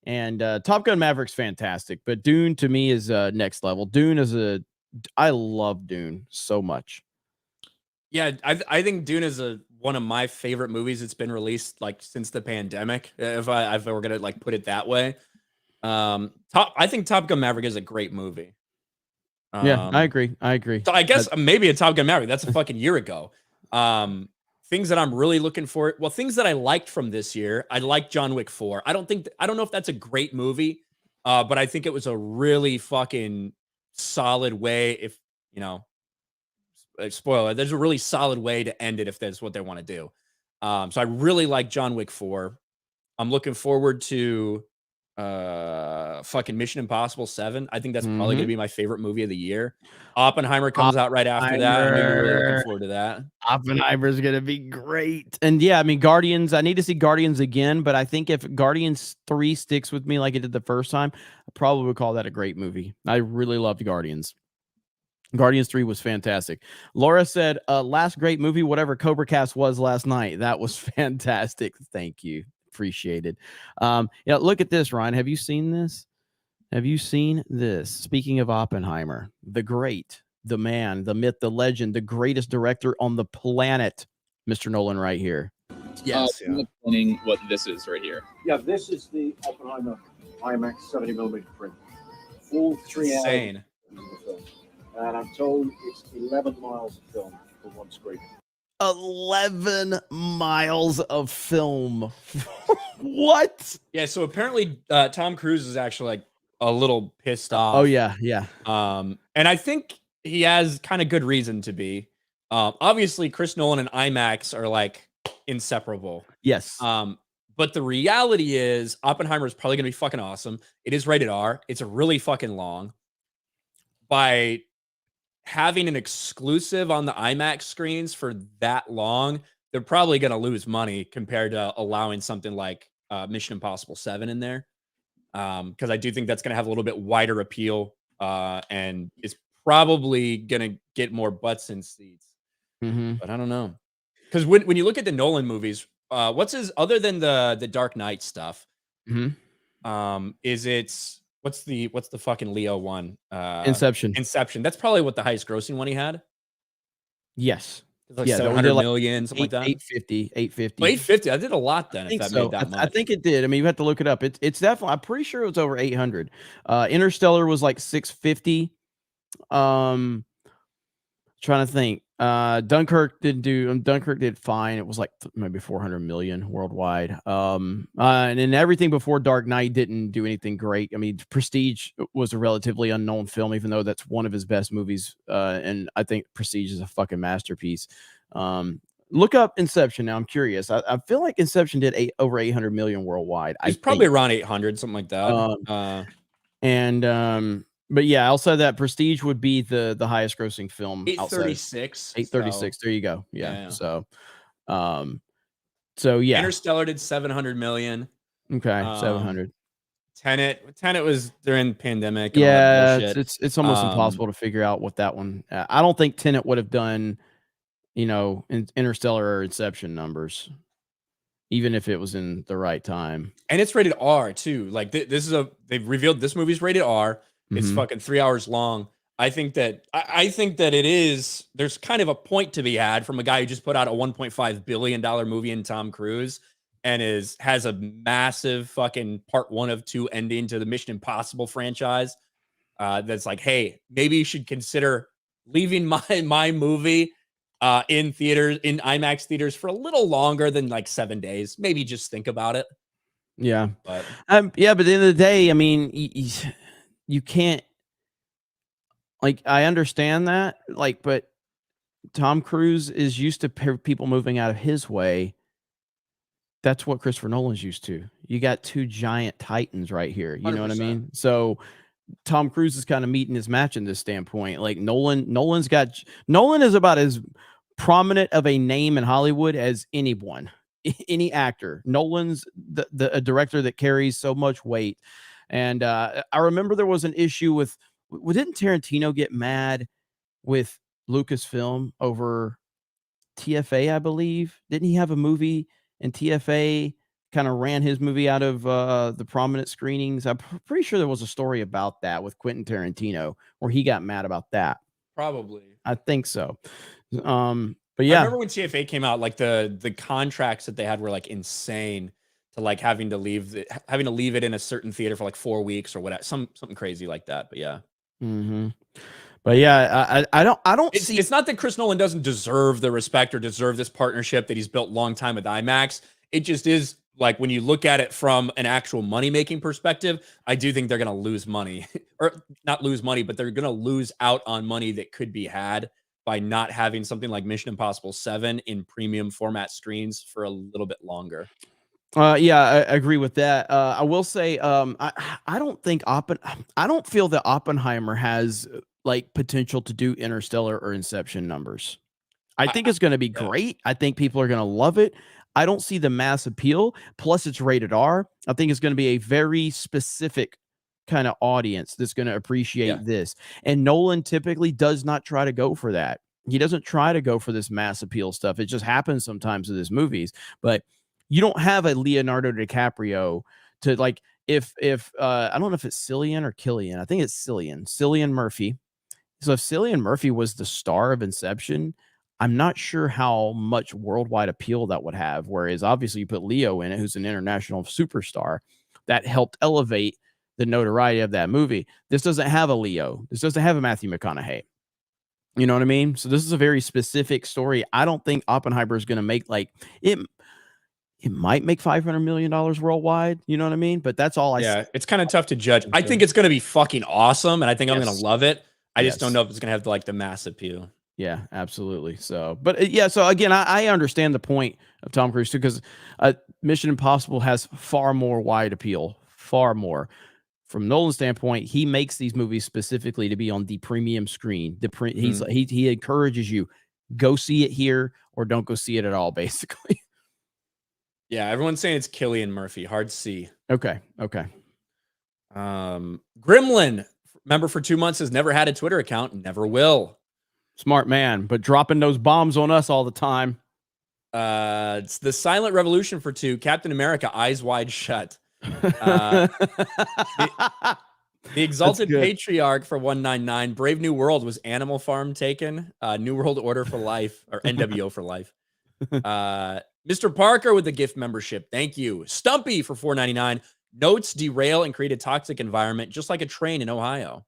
And Top Gun Maverick's fantastic, but Dune to me is next level. Dune is I love Dune so much. Yeah, I think Dune is one of my favorite movies that's been released like since the pandemic. If we're gonna like put it that way, I think Top Gun Maverick is a great movie. Yeah, I agree. I agree. So I guess maybe a Top Gun Maverick. That's a fucking year ago. Things that I'm really looking for. Well, things that I liked from this year. I liked John Wick 4. I don't know if that's a great movie, but I think it was a really fucking solid way. If you know, spoiler, there's a really solid way to end it if that's what they want to do. So I really like John Wick 4. I'm looking forward to fucking Mission Impossible 7. I think that's probably gonna be my favorite movie of the year. Oppenheimer comes out right after that. I'm gonna be really looking forward to that. Oppenheimer's gonna be great. And yeah, I mean Guardians, I need to see Guardians again, but I think if Guardians 3 sticks with me like it did the first time, I probably would call that a great movie. I really loved Guardians. Guardians 3 was fantastic. Laura said, last great movie, whatever Cobra Cast was last night. That was fantastic. Thank you. Appreciate it. Yeah, look at this, Ryan. Have you seen this? Have you seen this? Speaking of Oppenheimer, the great, the man, the myth, the legend, the greatest director on the planet, Mr. Nolan, right here. Yes. I'm explaining what this is right here. Yeah, this is the Oppenheimer IMAX 70mm print. Full 3 hours. Insane. And I'm told it's 11 miles of film for one screen. 11 miles of film. What? Yeah, so apparently Tom Cruise is actually like a little pissed off. Oh yeah, yeah. And I think he has kind of good reason to be. Obviously Chris Nolan and IMAX are like inseparable. Yes. But the reality is Oppenheimer is probably going to be fucking awesome. It is rated R. It's a really fucking long. By having an exclusive on the IMAX screens for that long, they're probably going to lose money compared to allowing something like Mission Impossible 7 in there. Because I do think that's going to have a little bit wider appeal and is probably going to get more butts in seats. But I don't know. Because when you look at the Nolan movies, what's his, other than the Dark Knight stuff, is it, what's the fucking Leo one? Inception. Inception. That's probably what the highest grossing one he had. Yes. Like yeah, 700 million, something like that. 850. Well, 850. I did a lot then. I think if that so. made that much. I think it did. I mean, you have to look it up. It's definitely. I'm pretty sure it was over 800. Interstellar was like 650. Trying to think. Dunkirk did fine. It was like maybe 400 million worldwide. And then everything before Dark Knight didn't do anything great. I mean, Prestige was a relatively unknown film, even though that's one of his best movies. And I think Prestige is a fucking masterpiece. Look up Inception now. I'm curious. I feel like Inception did over 800 million worldwide. It's probably around 800, something like that. But yeah, outside that, Prestige would be the highest grossing film. 836. 836. So, there you go. Yeah. So yeah. Interstellar did 700 million. Okay. 700. Tenet was during pandemic. Yeah. It's almost impossible to figure out what that one. I don't think Tenet would have done, Interstellar or Inception numbers, even if it was in the right time. And it's rated R too. Like they've revealed this movie's rated R. It's fucking 3 hours long. I think that it is. There's kind of a point to be had from a guy who just put out a $1.5 billion movie in Tom Cruise and has a massive fucking part 1 of 2 ending to the Mission Impossible franchise. That's like, hey, maybe you should consider leaving my movie in theaters, in IMAX theaters for a little longer than like 7 days. Maybe just think about it. Yeah. But but at the end of the day, I mean, you can't, like, I understand that, like, but Tom Cruise is used to people moving out of his way. That's what Christopher Nolan's used to. You got 2 giant titans right here. You 100%. Know what I mean? So Tom Cruise is kind of meeting his match in this standpoint. Like Nolan is about as prominent of a name in Hollywood as anyone, any actor. Nolan's a director that carries so much weight. And I remember there was an issue with, didn't Tarantino get mad with Lucasfilm over TFA, I believe? Didn't he have a movie and TFA kind of ran his movie out of the prominent screenings? I'm pretty sure there was a story about that with Quentin Tarantino where he got mad about that. Probably. I think so. But I yeah, remember when TFA came out, like the contracts that they had were like insane, to like having to leave it in a certain theater for like 4 weeks or whatever, something crazy like that. But yeah. But yeah, I don't see. It's not that Chris Nolan doesn't deserve the respect or deserve this partnership that he's built long time with IMAX. It just is like, when you look at it from an actual money making perspective, I do think they're going to lose money, or not lose money, but they're going to lose out on money that could be had by not having something like Mission Impossible 7 in premium format screens for a little bit longer. Yeah, I agree with that. I will say, I don't think I don't feel that Oppenheimer has like potential to do Interstellar or Inception numbers. I think it's going to be great. I think people are going to love it. I don't see the mass appeal. Plus, it's rated R. I think it's going to be a very specific kind of audience that's going to appreciate this. And Nolan typically does not try to go for that. He doesn't try to go for this mass appeal stuff. It just happens sometimes with his movies. But you don't have a Leonardo DiCaprio to like, if I don't know if it's Cillian or Killian. I think it's Cillian Murphy. So if Cillian Murphy was the star of Inception, I'm not sure how much worldwide appeal that would have. Whereas obviously you put Leo in it, who's an international superstar, that helped elevate the notoriety of that movie. This doesn't have a Leo. This doesn't have a Matthew McConaughey. You know what I mean? So this is a very specific story. I don't think Oppenheimer is going to make like it. It might make $500 million worldwide. You know what I mean? But that's all I see. It's kind of tough to judge. I think it's going to be fucking awesome, and I think I'm going to love it. I just don't know if it's going to have like the mass appeal. Yeah, absolutely. So, but yeah, so again, I understand the point of Tom Cruise too, because Mission Impossible has far more wide appeal, far more. From Nolan's standpoint, he makes these movies specifically to be on the premium screen. He encourages you, go see it here or don't go see it at all, basically. Yeah, everyone's saying it's Cillian Murphy. Hard to see. Okay. Gremlin, member for 2 months, has never had a Twitter account, never will. Smart man, but dropping those bombs on us all the time. It's the Silent Revolution for 2. Captain America, Eyes Wide Shut. The Exalted Patriarch for 199. Brave New World, was Animal Farm taken? New World Order for life, or NWO for life. Mr. Parker with the gift membership. Thank you. Stumpy for $4.99. Notes derail and create a toxic environment, just like a train in Ohio.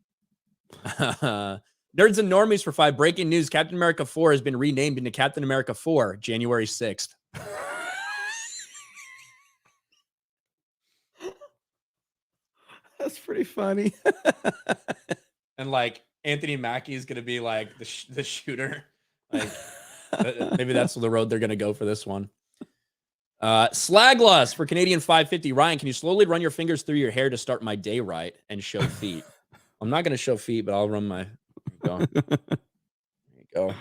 Nerds and Normies for 5. Breaking news. Captain America 4 has been renamed into Captain America 4, January 6th. That's pretty funny. And like Anthony Mackie is going to be like the shooter. Like maybe that's the road they're going to go for this one. Slagless for Canadian 550. Ryan, can you slowly run your fingers through your hair to start my day right and show feet? I'm not going to show feet, but I'll run my... There you go.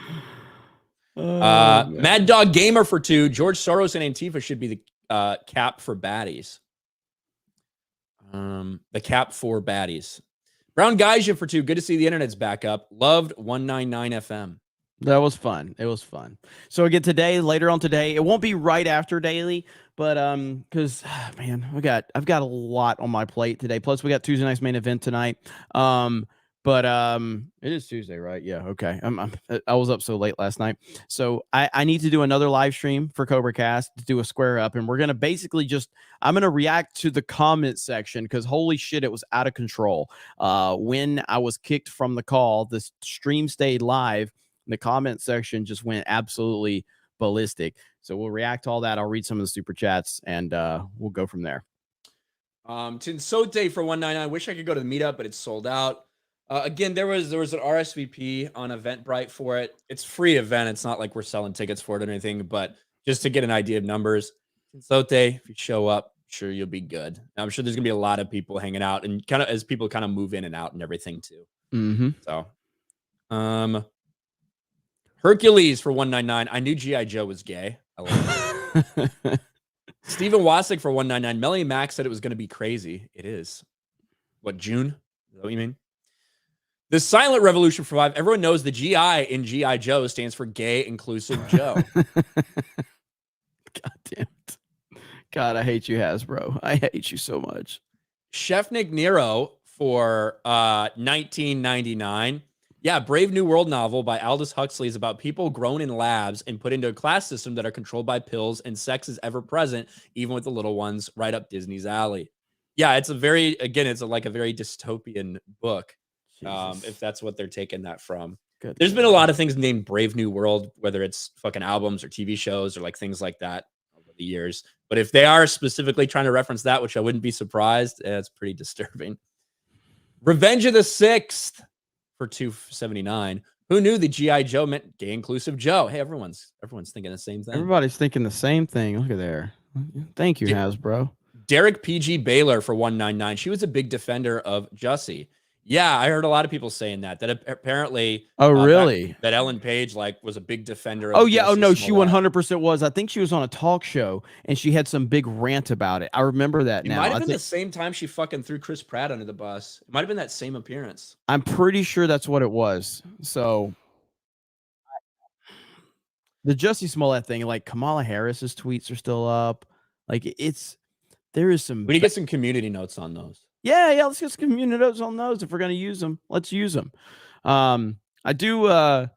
Mad Dog Gamer for 2. George Soros and Antifa should be the cap for baddies. The cap for baddies. Brown Geisha for 2. Good to see the internet's back up. Loved 199 FM. That was fun. It was fun. So again, later on today, it won't be right after daily, but because man, I've got a lot on my plate today. Plus, we got Tuesday night's main event tonight. But it is Tuesday, right? Yeah. Okay. I was up so late last night, so I need to do another live stream for Cobra Cast to do a square up, and we're gonna basically I'm gonna react to the comment section because holy shit, it was out of control. When I was kicked from the call, the stream stayed live. The comment section just went absolutely ballistic. So we'll react to all that. I'll read some of the super chats and we'll go from there. Tinsote for 199. Wish I could go to the meetup, but it's sold out. Again, there was an RSVP on Eventbrite for it. It's free event. It's not like we're selling tickets for it or anything, but just to get an idea of numbers. Tinsote, if you show up, I'm sure you'll be good. I'm sure there's gonna be a lot of people hanging out and kind of as people kind of move in and out and everything too. Mm-hmm. So, Hercules for 199. I knew G.I. Joe was gay. I love it. Stephen Wasik for 199. Melanie Max said it was going to be crazy. It is. What, June? Is that what you mean? The Silent Revolution for 5. Everyone knows the GI in G.I. Joe stands for Gay Inclusive Joe. God damn it. God, I hate you, Hasbro. I hate you so much. Chef Nick Nero for 1999. Yeah, Brave New World novel by Aldous Huxley is about people grown in labs and put into a class system that are controlled by pills, and sex is ever present, even with the little ones, right up Disney's alley. Yeah, it's a very, again, it's like a very dystopian book, if that's what they're taking that from. Good. There's been a lot of things named Brave New World, whether it's fucking albums or TV shows or like things like that over the years. But if they are specifically trying to reference that, which I wouldn't be surprised, it's pretty disturbing. Revenge of the Sixth for 279. Who knew the G.I. Joe meant gay inclusive Joe? Hey, everyone's thinking the same thing. Everybody's thinking the same thing. Look at there. Thank you, Hasbro. Derek PG Baylor for 199. She was a big defender of Jussie. Yeah, I heard a lot of people saying that apparently. Oh, really? That Ellen Page was a big defender of Oh, yeah. Oh, Jussie no, she Smollett. 100% was. I think she was on a talk show and she had some big rant about it. I remember that It now. might have been the same time she fucking threw Chris Pratt under the bus. It might have been that same appearance. I'm pretty sure that's what it was. So the Jussie Smollett thing, like Kamala Harris's tweets are still up. Like there is some. We need to get some community notes on those. Yeah. Let's get some community notes on those. If we're going to use them, let's use them. I do have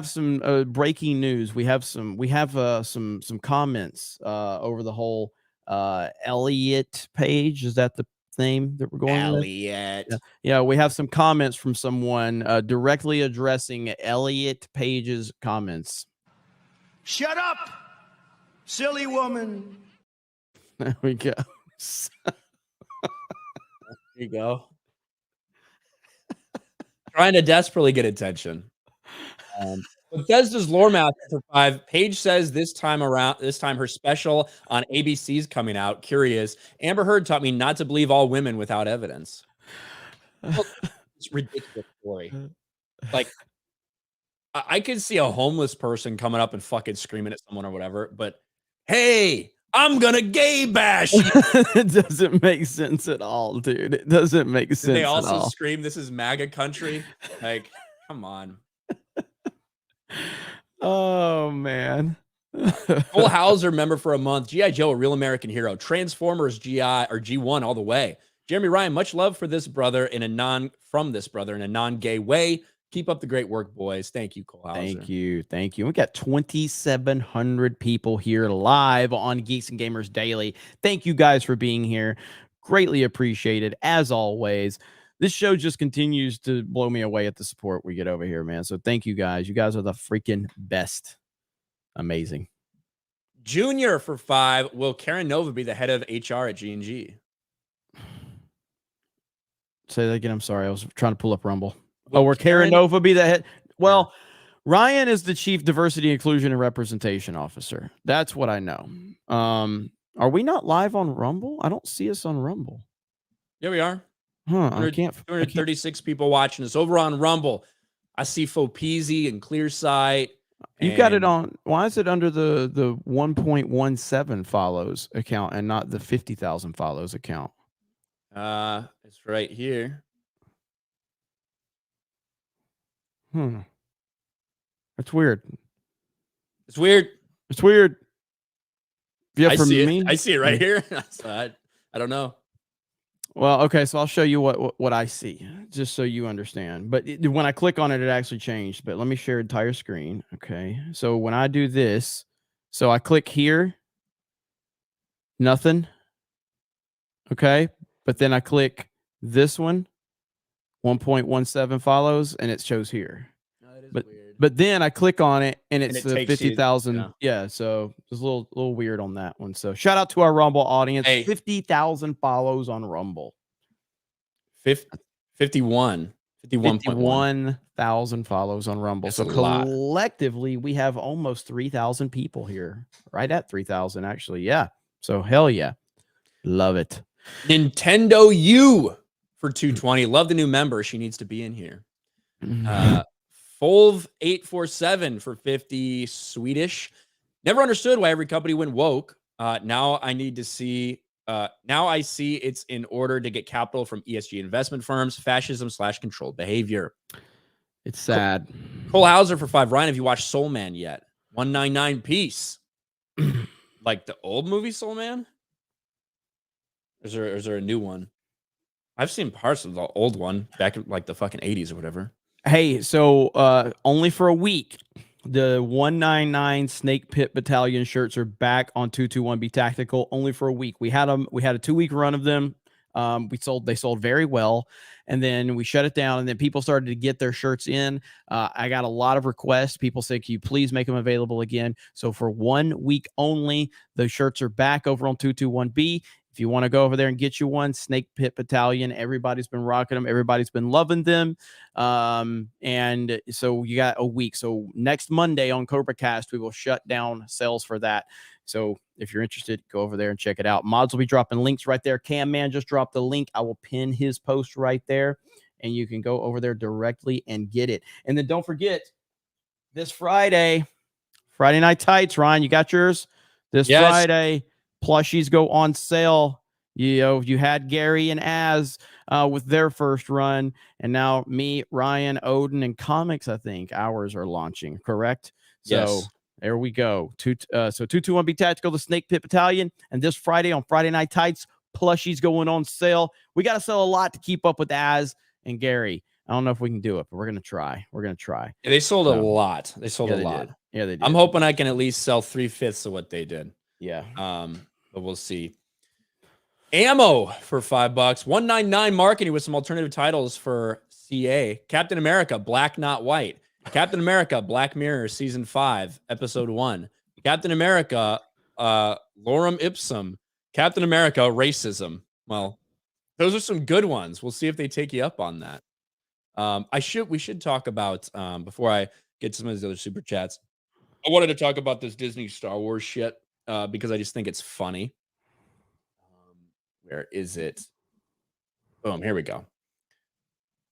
some breaking news. We have some comments over the whole Elliot Page. Is that the name that we're going with? Elliot. Yeah, we have some comments from someone directly addressing Elliot Page's comments. Shut up, silly woman. There we go. There you go. Trying to desperately get attention. Bethesda's Lore Master for 5. Paige says this time her special on ABC's coming out. Curious. Amber Heard taught me not to believe all women without evidence. Well, it's a ridiculous story. Like, I could see a homeless person coming up and fucking screaming at someone or whatever, but hey, I'm gonna gay bash you. It doesn't make sense at all, dude. It doesn't make sense. They also at all. scream, "This is MAGA country." Like, come on. Oh man. Cole Hauser member for a month. G.I. Joe, a real American hero. Transformers GI or G1 all the way. Jeremy Ryan, much love for this brother in a non-gay way. Keep up the great work, boys. Thank you, Cole Hauser. Thank you. We got 2,700 people here live on Geeks and Gamers Daily. Thank you guys for being here. Greatly appreciated, as always. This show just continues to blow me away at the support we get over here, man. So thank you guys. You guys are the freaking best. Amazing. Junior for 5. Will Karen Nova be the head of HR at G&G? Say that again. I'm sorry. I was trying to pull up Rumble. Will Karen Nova be the head? Well, Ryan is the Chief Diversity, Inclusion, and Representation Officer. That's what I know. Are we not live on Rumble? I don't see us on Rumble. Yeah, we are. Huh? I can't. 236 people watching us over on Rumble. I see Fopeasy and Clearsight. You've got it on. Why is it under the 1.17 follows account and not the 50,000 follows account? It's right here. That's weird. It's weird. It's weird. Yeah, I for see me, it. I see it right here. I don't know. Well, okay, so I'll show you what I see, just so you understand. But when I click on it, it actually changed. But let me share entire screen. Okay, so when I do this, so I click here, nothing. Okay, but then I click this one, 1.17 follows, and it shows here. No, it is But weird. But then I click on it, and it's it takes you- 50,000. Yeah, so it's a little weird on that one. So shout out to our Rumble audience. Hey. 50,000 follows on Rumble. 51. 51,000 follows on Rumble. That's so a lot. collectively, we have almost 3,000 people here. Right at 3,000, actually. Yeah. So hell yeah. Love it. Nintendo U for 220. Love the new member. She needs to be in here. Folv847 for 50 Swedish. Never understood why every company went woke. Now I need to see. Now I see it's in order to get capital from ESG investment firms, fascism / controlled behavior. It's sad. Cole Hauser for 5. Ryan, have you watched Soul Man yet? 199 piece. Like the old movie Soul Man? Is there a new one? I've seen parts of the old one back in like the fucking 80s or whatever. Hey, so only for a week, the 199 Snake Pit Battalion shirts are back on 221B Tactical. Only for a week. We had them. We had a 2-week run of them. They sold very well, and then we shut it down, and then people started to get their shirts in. I got a lot of requests. People said, can you please make them available again? So for 1 week only, the shirts are back over on 221B. If you want to go over there and get you one, Snake Pit Battalion, everybody's been rocking them. Everybody's been loving them. And so you got a week. So next Monday on CobraCast, we will shut down sales for that. So if you're interested, go over there and check it out. Mods will be dropping links right there. Cam Man just dropped the link. I will pin his post right there, and you can go over there directly and get it. And then don't forget, this Friday Night Tights, Ryan, you got yours? This Friday, plushies go on sale. You had Gary and Az with their first run, and now me, Ryan, Odin, and Comics, I think ours are launching, correct? So there we go. So 221B Tactical, the Snake Pit Battalion, and this Friday on Friday Night Tights, plushies going on sale. We got to sell a lot to keep up with Az and Gary. I don't know if we can do it, but we're going to try. Yeah, they sold a lot. They sold a lot. Yeah, they did. I'm hoping I can at least sell 3/5 of what they did. Yeah. But we'll see. Ammo for $5. 199 marketing with some alternative titles for CA. Captain America, Black Not White. Captain America, Black Mirror, Season 5, Episode 1. Captain America, Lorem Ipsum. Captain America, Racism. Well, those are some good ones. We'll see if they take you up on that. We should talk about, before I get to some of these other super chats, I wanted to talk about this Disney Star Wars shit because I just think it's funny. Where is it? Boom, here we go.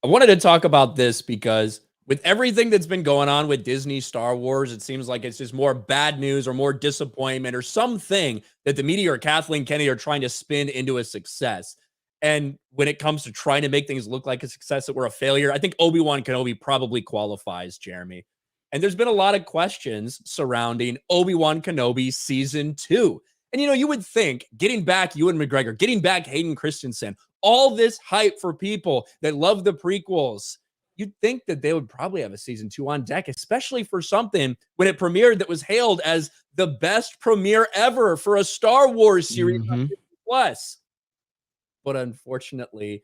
I wanted to talk about this because with everything that's been going on with Disney Star Wars, it seems like it's just more bad news or more disappointment or something that the media or Kathleen Kennedy are trying to spin into a success. And when it comes to trying to make things look like a success that were a failure, I think Obi-Wan Kenobi probably qualifies, Jeremy. And there's been a lot of questions surrounding Obi-Wan Kenobi Season 2. And, you would think getting back Ewan McGregor, getting back Hayden Christensen, all this hype for people that love the prequels, you'd think that they would probably have a Season 2 on deck, especially for something when it premiered that was hailed as the best premiere ever for a Star Wars series on Disney Plus. But unfortunately,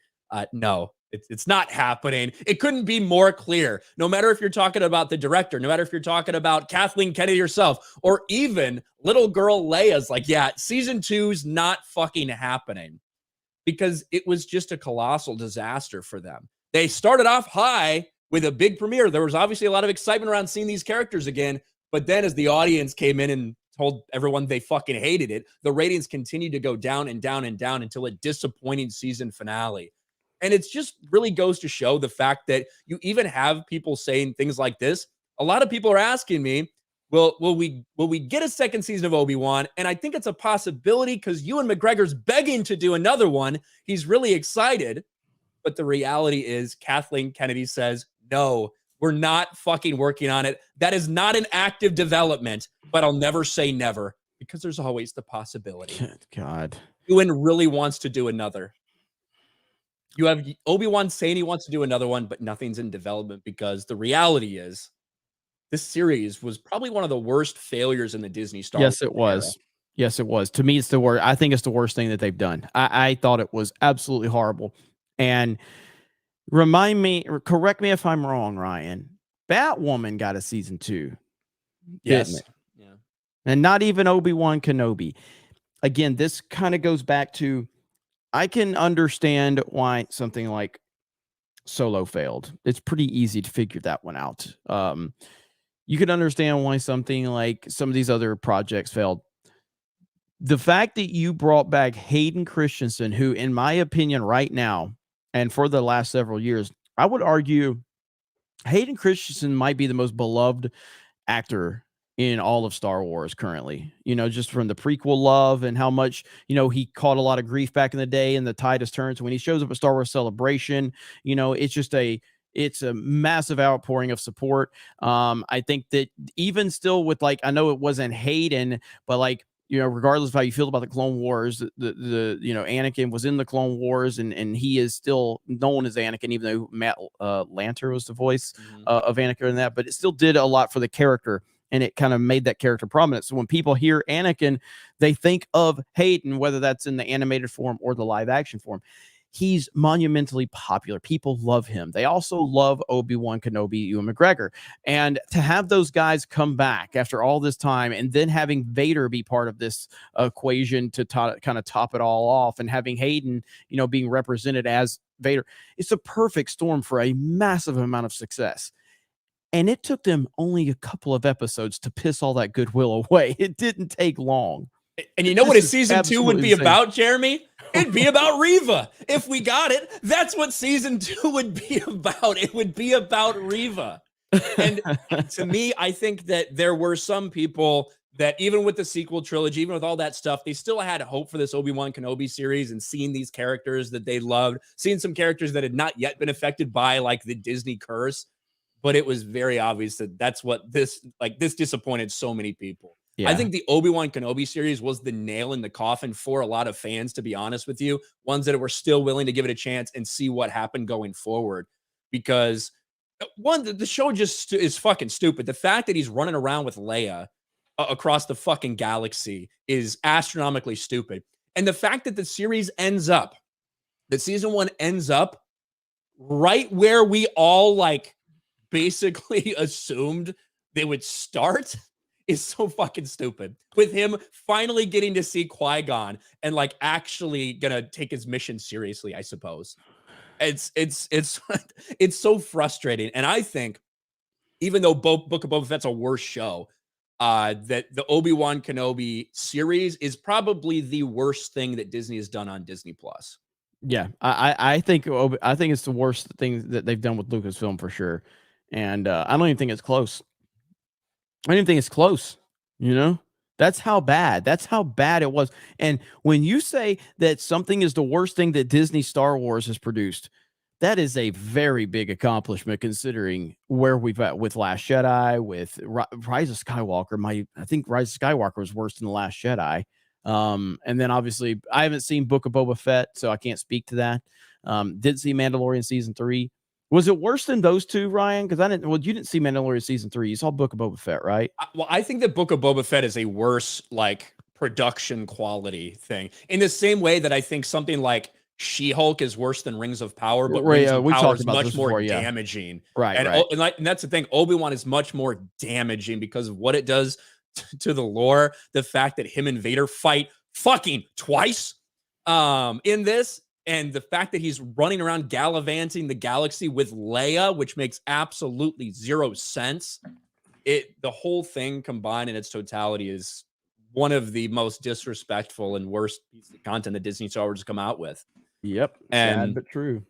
no, it's not happening. It couldn't be more clear. No matter if you're talking about the director, no matter if you're talking about Kathleen Kennedy herself, or even little girl Leia's like, yeah, Season 2's not fucking happening because it was just a colossal disaster for them. They started off high with a big premiere. There was obviously a lot of excitement around seeing these characters again. But then as the audience came in and told everyone they fucking hated it, the ratings continued to go down and down and down until a disappointing season finale. And it just really goes to show the fact that you even have people saying things like this. A lot of people are asking me, will we get a second season of Obi-Wan? And I think it's a possibility because Ewan McGregor's begging to do another one. He's really excited. But the reality is Kathleen Kennedy says, no, we're not fucking working on it. That is not an active development, but I'll never say never because there's always the possibility. Good God. Ewan really wants to do another. You have Obi-Wan saying he wants to do another one, but nothing's in development because the reality is this series was probably one of the worst failures in the Disney Star Wars. Yes, it was. Yes, it was. To me, it's the worst. I think it's the worst thing that they've done. I thought it was absolutely horrible. And correct me if I'm wrong, Ryan. Batwoman got a Season 2. Yes. Yeah. And not even Obi-Wan Kenobi. Again, this kind of goes back to, I can understand why something like Solo failed. It's pretty easy to figure that one out. You can understand why something like some of these other projects failed. The fact that you brought back Hayden Christensen, who, in my opinion, right now, and for the last several years, I would argue Hayden Christensen might be the most beloved actor in all of Star Wars currently, just from the prequel love and how much, he caught a lot of grief back in the day, and the tide has turned. So when he shows up at Star Wars Celebration, it's a massive outpouring of support. I think that even still with, like, I know it wasn't Hayden, but like, regardless of how you feel about the Clone Wars, the Anakin was in the Clone Wars, and he is still known as Anakin, even though Matt Lanter was the voice of Anakin in that, but it still did a lot for the character, and it kind of made that character prominent. So when people hear Anakin, they think of Hayden, whether that's in the animated form or the live action form. He's monumentally popular. People love him. They also love Obi-Wan Kenobi, Ewan McGregor. And to have those guys come back after all this time, and then having Vader be part of this equation to kind of top it all off, and having Hayden, being represented as Vader, it's a perfect storm for a massive amount of success. And it took them only a couple of episodes to piss all that goodwill away. It didn't take long. And you know what a season 2 would be about, Jeremy? It'd be about Reva. If we got it, that's what season 2 would be about. It would be about Reva. And to me, I think that there were some people that even with the sequel trilogy, even with all that stuff, they still had hope for this Obi-Wan Kenobi series, and seeing these characters that they loved, seeing some characters that had not yet been affected by like the Disney curse. But it was very obvious that that's what this disappointed so many people. Yeah. I think the Obi-Wan Kenobi series was the nail in the coffin for a lot of fans, to be honest with you, ones that were still willing to give it a chance and see what happened going forward. Because one, the show just is fucking stupid. The fact that he's running around with Leia across the fucking galaxy is astronomically stupid. And the fact that the series ends up, that season 1 ends up right where we all like basically assumed they would start is so fucking stupid. With him finally getting to see Qui-Gon and like actually gonna take his mission seriously, I suppose. It's so frustrating. And I think even though Book of Boba Fett's a worse show, that the Obi-Wan Kenobi series is probably the worst thing that Disney has done on Disney Plus. Yeah, I think it's the worst thing that they've done with Lucasfilm for sure. And I don't even think it's close. I don't even think it's close. That's how bad it was. And when you say that something is the worst thing that Disney Star Wars has produced, that is a very big accomplishment considering where we've at with Last Jedi, with Rise of Skywalker. I think Rise of Skywalker was worse than The Last Jedi. And then obviously I haven't seen Book of Boba Fett, so I can't speak to that. Did see Mandalorian season 3. Was it worse than those two, Ryan? Because you didn't see Mandalorian season 3. You saw Book of Boba Fett, right? Well, I think that Book of Boba Fett is a worse like production quality thing. In the same way that I think something like She-Hulk is worse than Rings of Power, but Rings of Power is much more damaging. Right, and that's the thing. Obi-Wan is much more damaging because of what it does to the lore. The fact that him and Vader fight fucking twice in this. And the fact that he's running around gallivanting the galaxy with Leia, which makes absolutely zero sense. The whole thing combined in its totality is one of the most disrespectful and worst pieces of content that Disney Star Wars has come out with. Yep. Sad but true.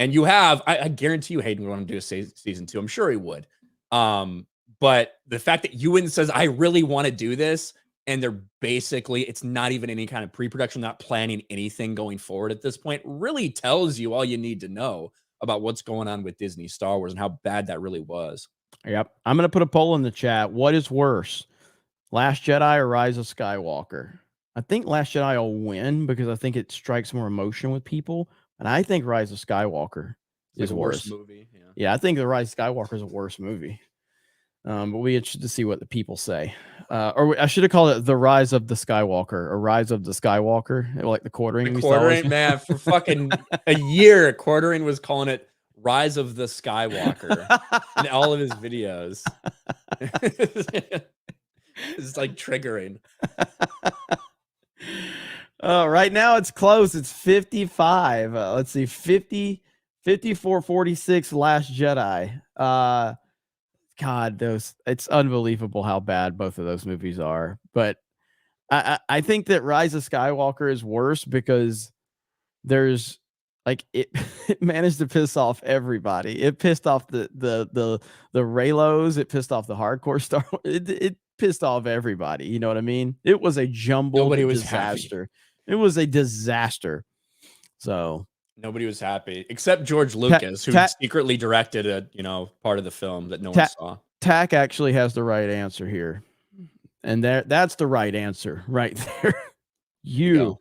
And you have, I guarantee you Hayden would want to do a season 2. I'm sure he would. But the fact that Ewan says, I really want to do this, and they're basically, it's not even any kind of pre-production, not planning anything going forward at this point, really tells you all you need to know about what's going on with Disney Star Wars and how bad that really was. Yep. I'm going to put a poll in the chat. What is worse, Last Jedi or Rise of Skywalker? I think Last Jedi will win because I think it strikes more emotion with people. And I think Rise of Skywalker is worse. Movie. Yeah, I think the Rise of Skywalker is a worse movie. But we'll be interested to see what the people say. Or I should have called it The Rise of the Skywalker, or Rise of the Skywalker, like the quartering. The quartering, man, for fucking a year, quartering was calling it Rise of the Skywalker in all of his videos. It's like triggering. Right now it's close. It's 55. Let's see, 54-46 Last Jedi. God, it's unbelievable how bad both of those movies are. But I think that Rise of Skywalker is worse because there's like it, it managed to piss off everybody. It pissed off the Raylos. It pissed off the hardcore star. It pissed off everybody. You know what I mean? It was a jumbled Nobody was happy. disaster. It was a disaster. So Nobody was happy except George Lucas, who secretly directed a part of the film that no one saw. Tack actually has the right answer here, and that's the right answer right there. You,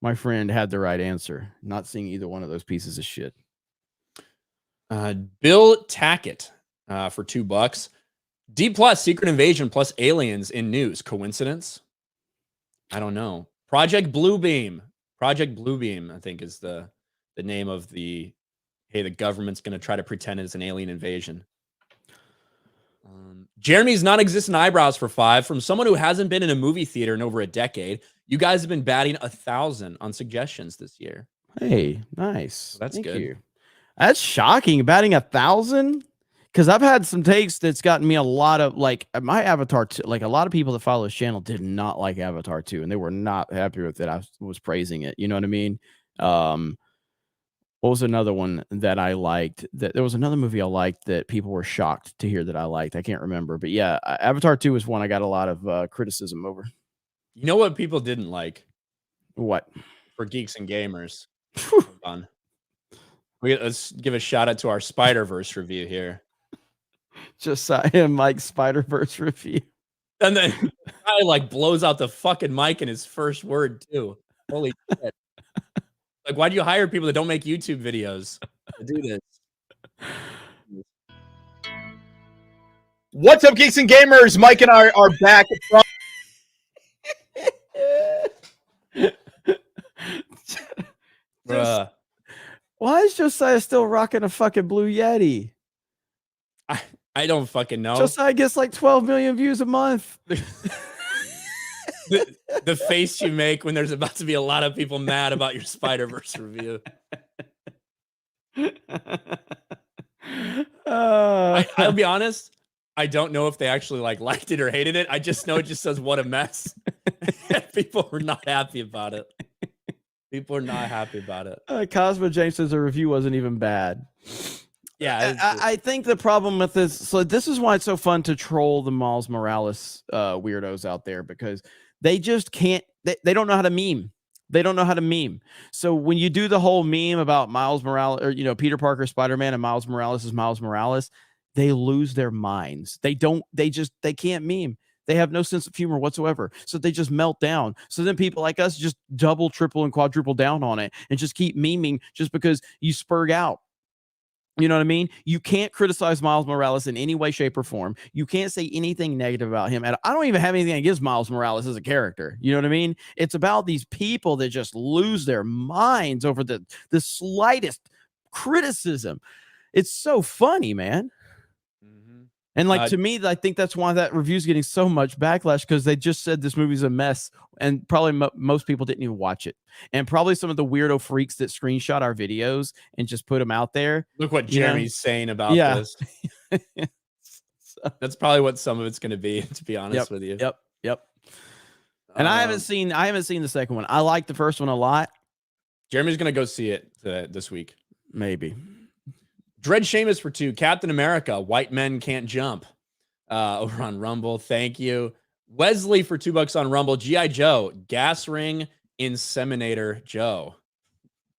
my friend, had the right answer. Not seeing either one of those pieces of shit. Bill Tackett for $2. D+ Secret Invasion plus Aliens in news. Coincidence? I don't know. Project Bluebeam, I think, is the name of the government's going to try to pretend it's an alien invasion. Jeremy's non-existent eyebrows for 5. From someone who hasn't been in a movie theater in over a decade, you guys have been batting 1,000 on suggestions this year. Hey, nice. That's Thank good. you. That's shocking. Batting 1,000, because I've had some takes that's gotten me a lot of like my Avatar 2. Like a lot of people that follow this channel did not like Avatar 2, and they were not happy with it. I was praising it. You know what I mean? What was another one that I liked? There was another movie I liked that people were shocked to hear that I liked. I can't remember, but yeah, Avatar 2 was one I got a lot of criticism over. You know what people didn't like? What? For Geeks and Gamers. Hold on. Let's give a shout out to our Spider-Verse review here. Josiah and Mike's Spider-Verse review. And then guy like blows out the fucking mic in his first word too. Holy shit. Like, why do you hire people that don't make YouTube videos to do this? What's up, Geeks and Gamers? Mike and I are back from Bruh. Why is Josiah still rocking a fucking Blue Yeti? I don't fucking know. Josiah gets like 12 million views a month. The face you make when there's about to be a lot of people mad about your Spider-Verse review. I'll be honest. I don't know if they actually liked it or hated it. I just know it just says what a mess. People were not happy about it. People are not happy about it. Cosmo James says the review wasn't even bad. Yeah, I think the problem with this, so this is why it's so fun to troll the Miles Morales weirdos out there, because they just can't, they don't know how to meme. They don't know how to meme. So when you do the whole meme about Miles Morales, or, Peter Parker, Spider-Man, and Miles Morales is Miles Morales, they lose their minds. They can't meme. They have no sense of humor whatsoever. So they just melt down. So then people like us just double, triple, and quadruple down on it and just keep memeing just because you spurg out. You know what I mean? You can't criticize Miles Morales in any way, shape, or form. You can't say anything negative about him. And I don't even have anything against Miles Morales as a character. You know what I mean? It's about these people that just lose their minds over the slightest criticism. It's so funny, man. And to me, I think that's why that review's getting so much backlash, because they just said this movie's a mess, and probably most people didn't even watch it. And probably some of the weirdo freaks that screenshot our videos and just put them out there. Look what Jeremy's saying about this. That's probably what some of it's going to be, to be honest with you. Yep. And I haven't seen the second one. I like the first one a lot. Jeremy's going to go see it this week. Maybe. Dread Seamus for 2. Captain America, White Men Can't Jump. Over on Rumble. Thank you. Wesley for $2 on Rumble. G.I. Joe, Gas Ring Inseminator Joe.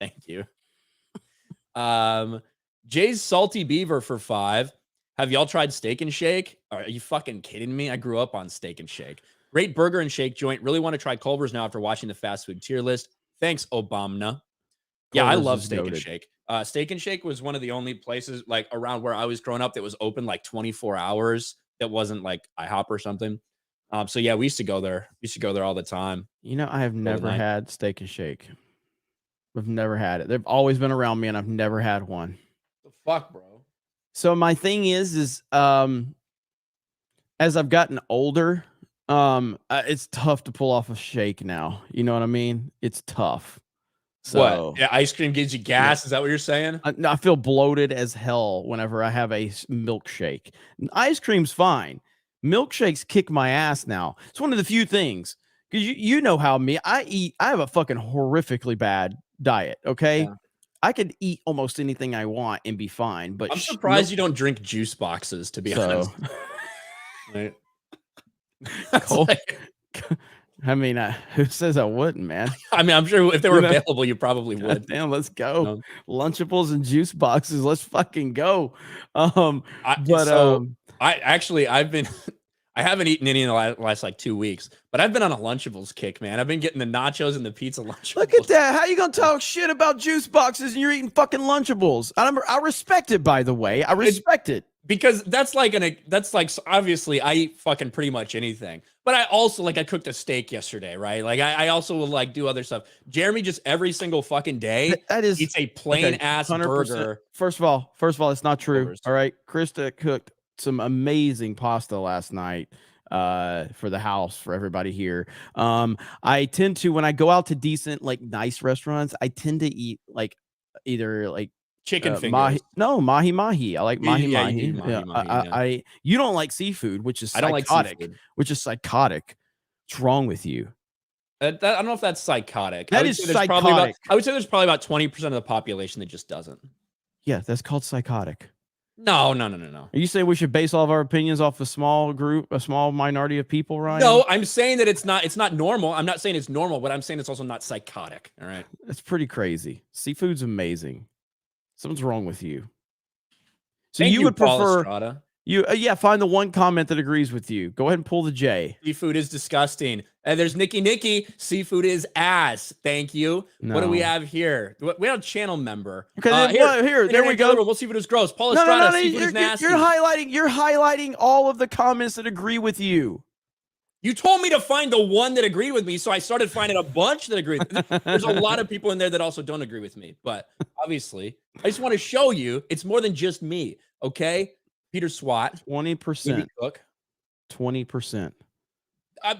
Thank you. Jay's Salty Beaver for 5. Have y'all tried Steak and Shake? Are you fucking kidding me? I grew up on Steak and Shake. Great burger and shake joint. Really want to try Culver's now after watching the fast food tier list. Thanks, Obama. Yeah, I love Steak and Shake. Steak and Shake was one of the only places like around where I was growing up that was open like 24 hours. That wasn't like IHOP or something. So yeah, we used to go there. We used to go there all the time. I have never had Steak and Shake. I've never had it. They've always been around me, and I've never had one. The fuck, bro. So my thing is as I've gotten older, it's tough to pull off a shake now. You know what I mean? It's tough. So, what? Yeah, ice cream gives you gas. Yeah. Is that what you're saying? I feel bloated as hell whenever I have a milkshake. Ice cream's fine. Milkshakes kick my ass now. It's one of the few things, because you know how I have a fucking horrifically bad diet. Okay. Yeah. I could eat almost anything I want and be fine, but I'm surprised you don't drink juice boxes, to be honest. Right? Cole, I mean, who says I wouldn't, man? I mean, I'm sure if they were available, you probably God would. damn, let's go. No. Lunchables and juice boxes. Let's fucking go. I haven't eaten any in the last like 2 weeks, but I've been on a Lunchables kick, man. I've been getting the nachos and the pizza Lunchables. Look at that. How you gonna talk shit about juice boxes and you're eating fucking Lunchables? I respect it, by the way. I respect it. Because that's like obviously I eat fucking pretty much anything, but I also like I cooked a steak yesterday, right? Like I also will like do other stuff. Jeremy just every single fucking day that is eats a plain ass 100%. burger. First of all, it's not true. All right, Krista cooked some amazing pasta last night for the house for everybody here. I tend to, when I go out to decent like nice restaurants, I tend to eat like either like chicken fingers. Mahi. I like mahi. Yeah. You don't like seafood, which is psychotic. I don't like seafood. Which is psychotic. What's wrong with you? I don't know if that's psychotic. That is psychotic. I would say there's probably about 20% of the population that just doesn't. Yeah, that's called psychotic. No. Are you saying we should base all of our opinions off a small minority of people, Ryan? No, I'm saying that it's not normal. I'm not saying it's normal, but I'm saying it's also not psychotic. All right. It's pretty crazy. Seafood's amazing. Something's wrong with you. So you would prefer find the one comment that agrees with you. Go ahead and pull the J. Seafood is disgusting. And there's Nikki. Seafood is ass. Thank you. No. What do we have here? We have a channel member. Okay, there we go. We'll seafood is gross. Paul Estrada, seafood is nasty. You're highlighting all of the comments that agree with you. You told me to find the one that agreed with me, so I started finding a bunch that agreed. There's a lot of people in there that also don't agree with me, but obviously, I just want to show you it's more than just me, okay? Peter Swat. 20%. Cook. 20%.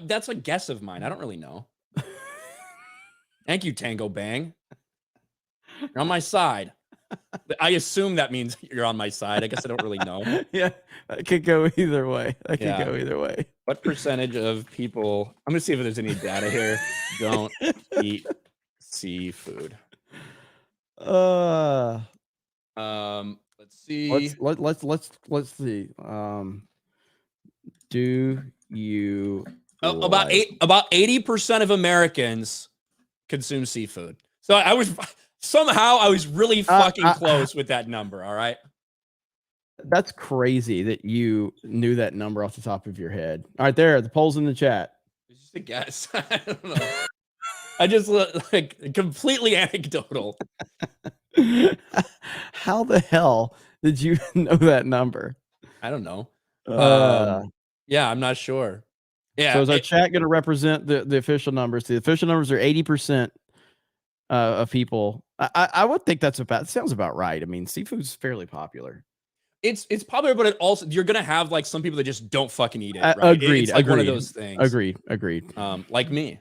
That's a guess of mine. I don't really know. Thank you, Tango Bang. You're on my side. I assume that means you're on my side. I guess I don't really know. Yeah, that could go either way. Go either way. What percentage of people, I'm going to see if there's any data here, don't eat seafood? Let's see. Let's see. Do you about 80% of Americans consume seafood. So I was really fucking close with that number. All right. That's crazy that you knew that number off the top of your head. All right, the poll's in the chat. It's just a guess. I don't know. I just like completely anecdotal. How the hell did you know that number? I don't know. Yeah, I'm not sure. Yeah. So is our chat going to represent the official numbers? The official numbers are 80% of people. I would think that sounds about right. I mean, seafood's fairly popular. It's popular, but it also you're gonna have like some people that just don't fucking eat it. Right? Agreed. It's like one of those things. Agreed. Like me.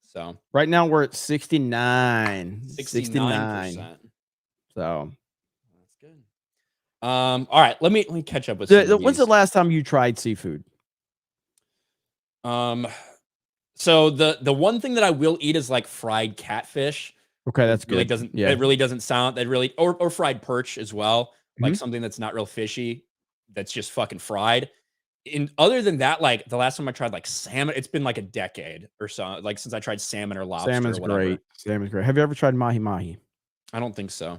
So right now we're at 69. 69%. So that's good. All right, let me catch up with when's the last time you tried seafood? So the one thing that I will eat is like fried catfish. Okay, that's good. It really doesn't sound that really or fried perch as well. Like something that's not real fishy, that's just fucking fried. And other than that, like the last time I tried like salmon, it's been like a decade or so, like since I tried salmon or lobster. Salmon's great. Have you ever tried mahi? I don't think so.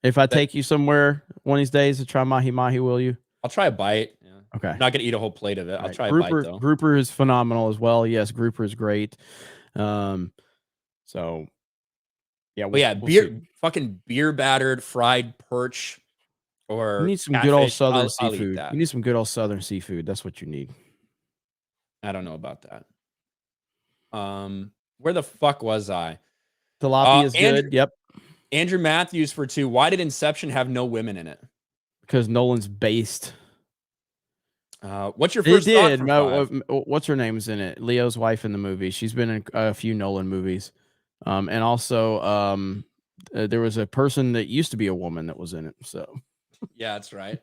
If I take you somewhere one of these days to try mahi, will you? I'll try a bite. Yeah. Okay. I'm not gonna eat a whole plate of it. I'll try grouper, a bite though. Grouper is phenomenal as well. Yes, grouper is great. So yeah, fucking beer battered fried perch. Or you need some good old southern seafood. You need some good old southern seafood. That's what you need. I don't know about that. Where the fuck was I? Tilapia is good. Yep. Andrew Matthews for 2. Why did Inception have no women in it? Because Nolan's based. What's your first thought? What's her name's in it? Leo's wife in the movie. She's been in a few Nolan movies. And also there was a person that used to be a woman that was in it. So yeah, that's right.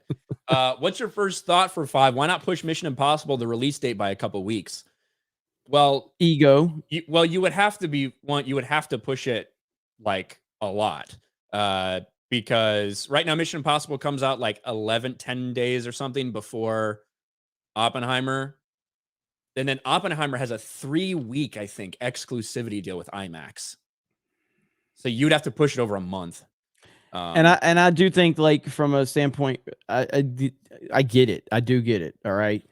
What's your first thought for 5? Why not push Mission Impossible the release date by a couple weeks? Well, ego. You would have to push it like a lot. Because right now Mission Impossible comes out like 10 days or something before Oppenheimer. And then Oppenheimer has a 3-week, I think, exclusivity deal with IMAX. So you'd have to push it over a month. And I do think, like, from a standpoint, I get it. I do get it. All right.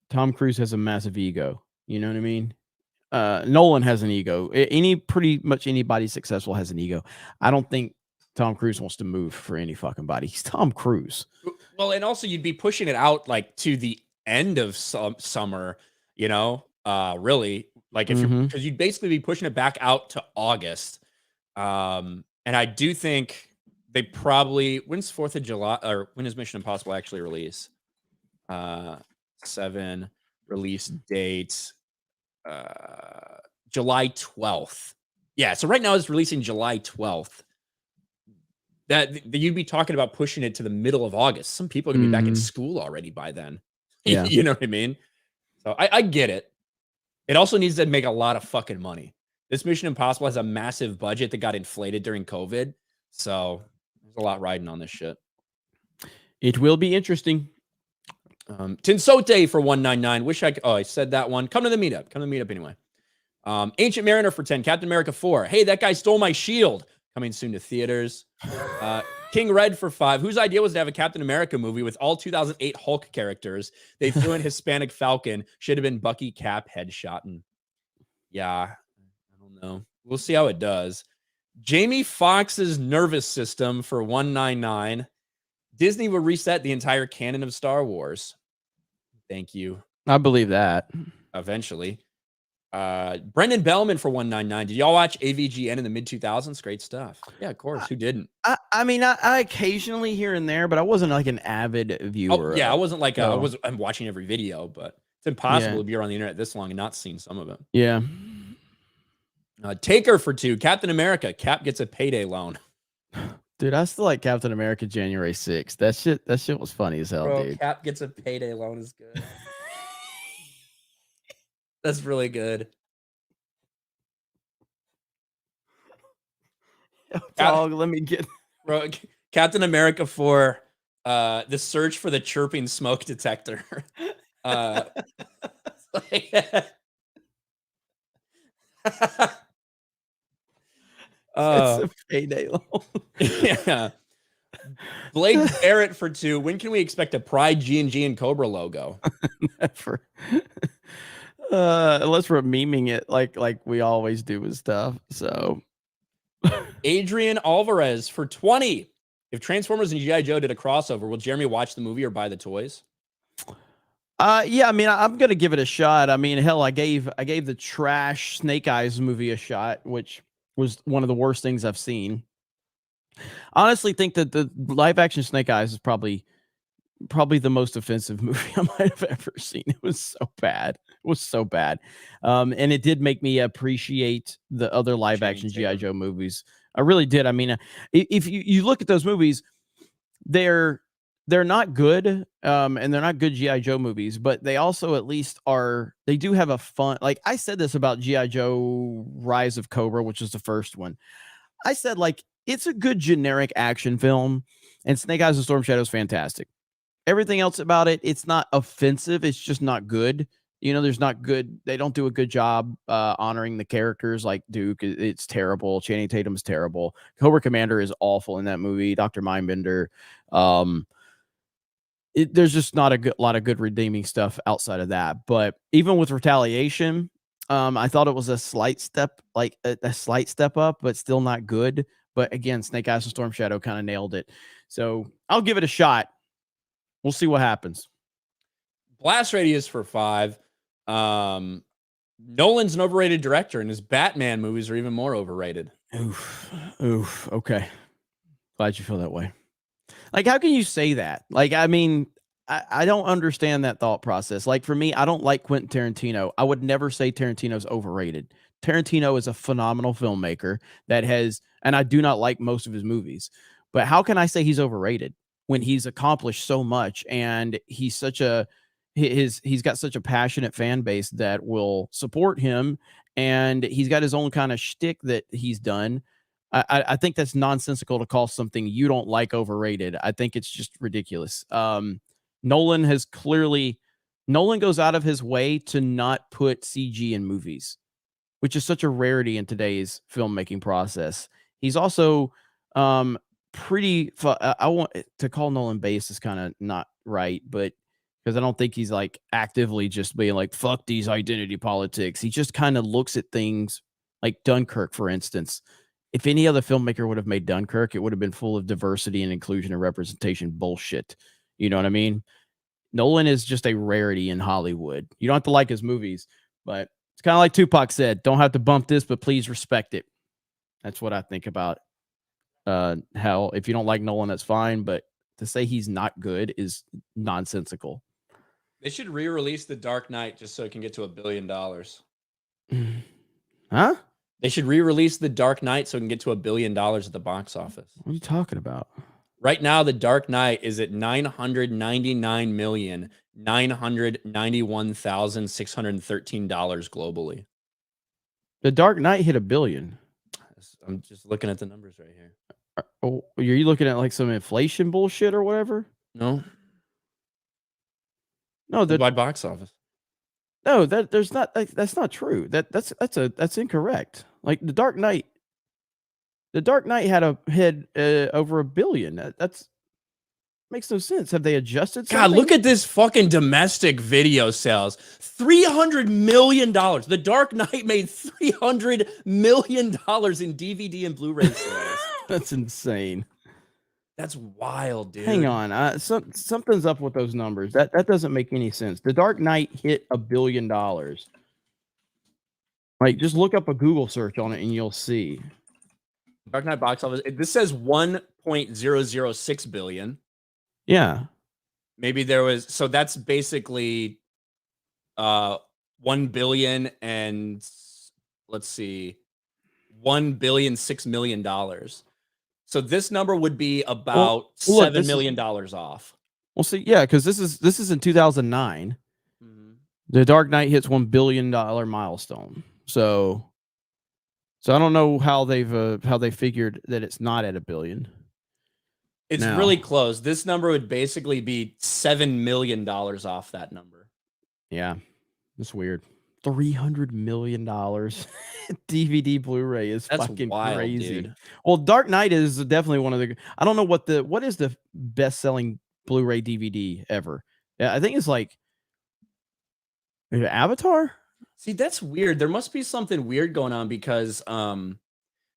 Tom Cruise has a massive ego. You know what I mean? Nolan has an ego. Pretty much anybody successful has an ego. I don't think Tom Cruise wants to move for any fucking body. He's Tom Cruise. Well, and also you'd be pushing it out like to the end of summer, you know, really, like if you're, because you'd basically be pushing it back out to August. And I do think they probably, when's 4th of July, or when does Mission Impossible actually release? 7 release dates, July 12th. Yeah, so right now it's releasing July 12th. That you'd be talking about pushing it to the middle of August. Some people are gonna be back in school already by then. Yeah. You know what I mean? So I get it. It also needs to make a lot of fucking money. This Mission Impossible has a massive budget that got inflated during COVID. So there's a lot riding on this shit. It will be interesting. Tinsote for 199. Wish I said that one. Come to the meetup. Come to the meetup anyway. Ancient Mariner for 10. Captain America 4. Hey, that guy stole my shield. Coming soon to theaters. King Red for 5. Whose idea was to have a Captain America movie with all 2008 Hulk characters? They threw in Hispanic Falcon. Should have been Bucky, Cap, headshotting. Yeah, I don't know. We'll see how it does. Jamie Foxx's nervous system for 199. Disney will reset the entire canon of Star Wars. Thank you. I believe that. Eventually. Brendan Bellman for 199. Did y'all watch AVGN in the mid 2000s? Great stuff. Yeah, of course. Who didn't? I mean, I occasionally here and there, but I wasn't like an avid viewer. Oh, yeah, I wasn't like I'm watching every video, but it's impossible to be around the internet this long and not seeing some of it. Yeah. Taker for 2. Captain America. Cap gets a payday loan. Dude, I still like Captain America January 6th. That shit was funny as hell, Bro, dude. Cap gets a payday loan is good. That's really good. Dog, let me get Bro, Captain America for the search for the chirping smoke detector. it's a payday loan. Yeah. Blake Barrett for 2. When can we expect a Pride G&G and Cobra logo? Never. Unless we're memeing it like we always do with stuff. So Adrian Alvarez for 20. If Transformers and G.I. Joe did a crossover, will Jeremy watch the movie or buy the toys? Yeah, I mean, I'm gonna give it a shot. I mean, hell, I gave the trash Snake Eyes movie a shot, which was one of the worst things I've seen. Honestly, think that the live action Snake Eyes is probably the most offensive movie I might have ever seen. It was so bad. It was so bad. And it did make me appreciate the other live action G.I. Joe movies. I really did. I mean, if you look at those movies, they're not good. And they're not good G.I. Joe movies, but they also at least they do have a fun, like I said this about G.I. Joe Rise of Cobra, which is the first one. I said, like, it's a good generic action film, and Snake Eyes and Storm Shadow is fantastic. Everything else about it, it's not offensive. It's just not good. You know, there's not good. They don't do a good job honoring the characters. Like Duke, it's terrible. Channing Tatum is terrible. Cobra Commander is awful in that movie. Dr. Mindbender. There's just not a lot of good redeeming stuff outside of that. But even with Retaliation, I thought it was a slight step, like a slight step up, but still not good. But again, Snake Eyes and Storm Shadow kind of nailed it. So I'll give it a shot. We'll see what happens. Blast Radius for 5. Nolan's an overrated director, and his Batman movies are even more overrated. Oof. Okay. Glad you feel that way. Like, how can you say that? Like, I mean, I don't understand that thought process. Like, for me, I don't like Quentin Tarantino. I would never say Tarantino's overrated. Tarantino is a phenomenal filmmaker and I do not like most of his movies. But how can I say he's overrated when he's accomplished so much and he's got such a passionate fan base that will support him, and he's got his own kind of shtick that he's done. I think that's nonsensical to call something you don't like overrated. I think it's just ridiculous. Nolan goes out of his way to not put CG in movies, which is such a rarity in today's filmmaking process. He's also I want to call Nolan based is kind of not right, but because I don't think he's like actively just being like, fuck these identity politics. He just kind of looks at things like Dunkirk, for instance. If any other filmmaker would have made Dunkirk, it would have been full of diversity and inclusion and representation bullshit. You know what I mean? Nolan is just a rarity in Hollywood. You don't have to like his movies, but it's kind of like Tupac said, don't have to bump this, but please respect it. That's what I think about how if you don't like Nolan, that's fine, but to say he's not good is nonsensical. They should re-release The Dark Knight just so it can get to $1 billion. Huh? They should re-release The Dark Knight so it can get to $1 billion at the box office. What are you talking about? Right now, The Dark Knight is at $999,991,613 globally. The Dark Knight hit $1 billion. I'm just looking at the numbers right here. Oh, are you looking at like some inflation bullshit or whatever? No, the wide box office. No, there's not. That's not true. That's incorrect. Like the Dark Knight had over $1 billion. That's makes no sense. Have they adjusted something? God, look at this fucking domestic video sales. $300 million. The Dark Knight made $300 million in DVD and Blu-ray sales. That's insane. That's wild, dude. Hang on. Something's up with those numbers. That doesn't make any sense. The Dark Knight hit $1 billion. Like, just look up a Google search on it and you'll see. Dark Knight box office. This says 1.006 billion. Yeah. Maybe there was, so that's basically 1 billion and let's see, $1.006 billion. So this number would be about $7 million off. Well, see, yeah, because this is in 2009. Mm-hmm. The Dark Knight hits $1 billion milestone. So I don't know how they figured that it's not at $1 billion. It's really close. This number would basically be $7 million off that number. Yeah, it's weird. $300 million DVD Blu-ray is fucking wild, crazy. Dude. Well, Dark Knight is definitely one of the. I don't know what is the best-selling Blu-ray DVD ever. Yeah, I think it's like maybe Avatar. See, that's weird. There must be something weird going on because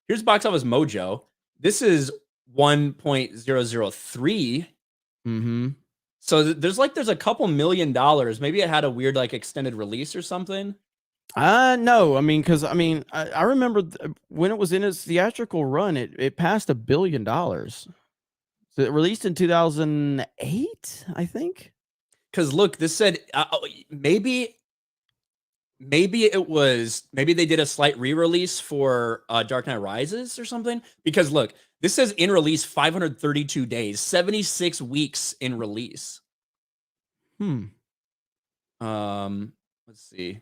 here's Box Office Mojo. This is 1.003. Mm-hmm. So there's a couple $1 million. Maybe it had a weird like extended release or something. No, I mean, because I remember when it was in its theatrical run, it passed $1 billion. So it released in 2008, I think. Because look, this said maybe they did a slight re-release for Dark Knight Rises or something. Because look, this says in release 532 days, 76 weeks in release. Let's see.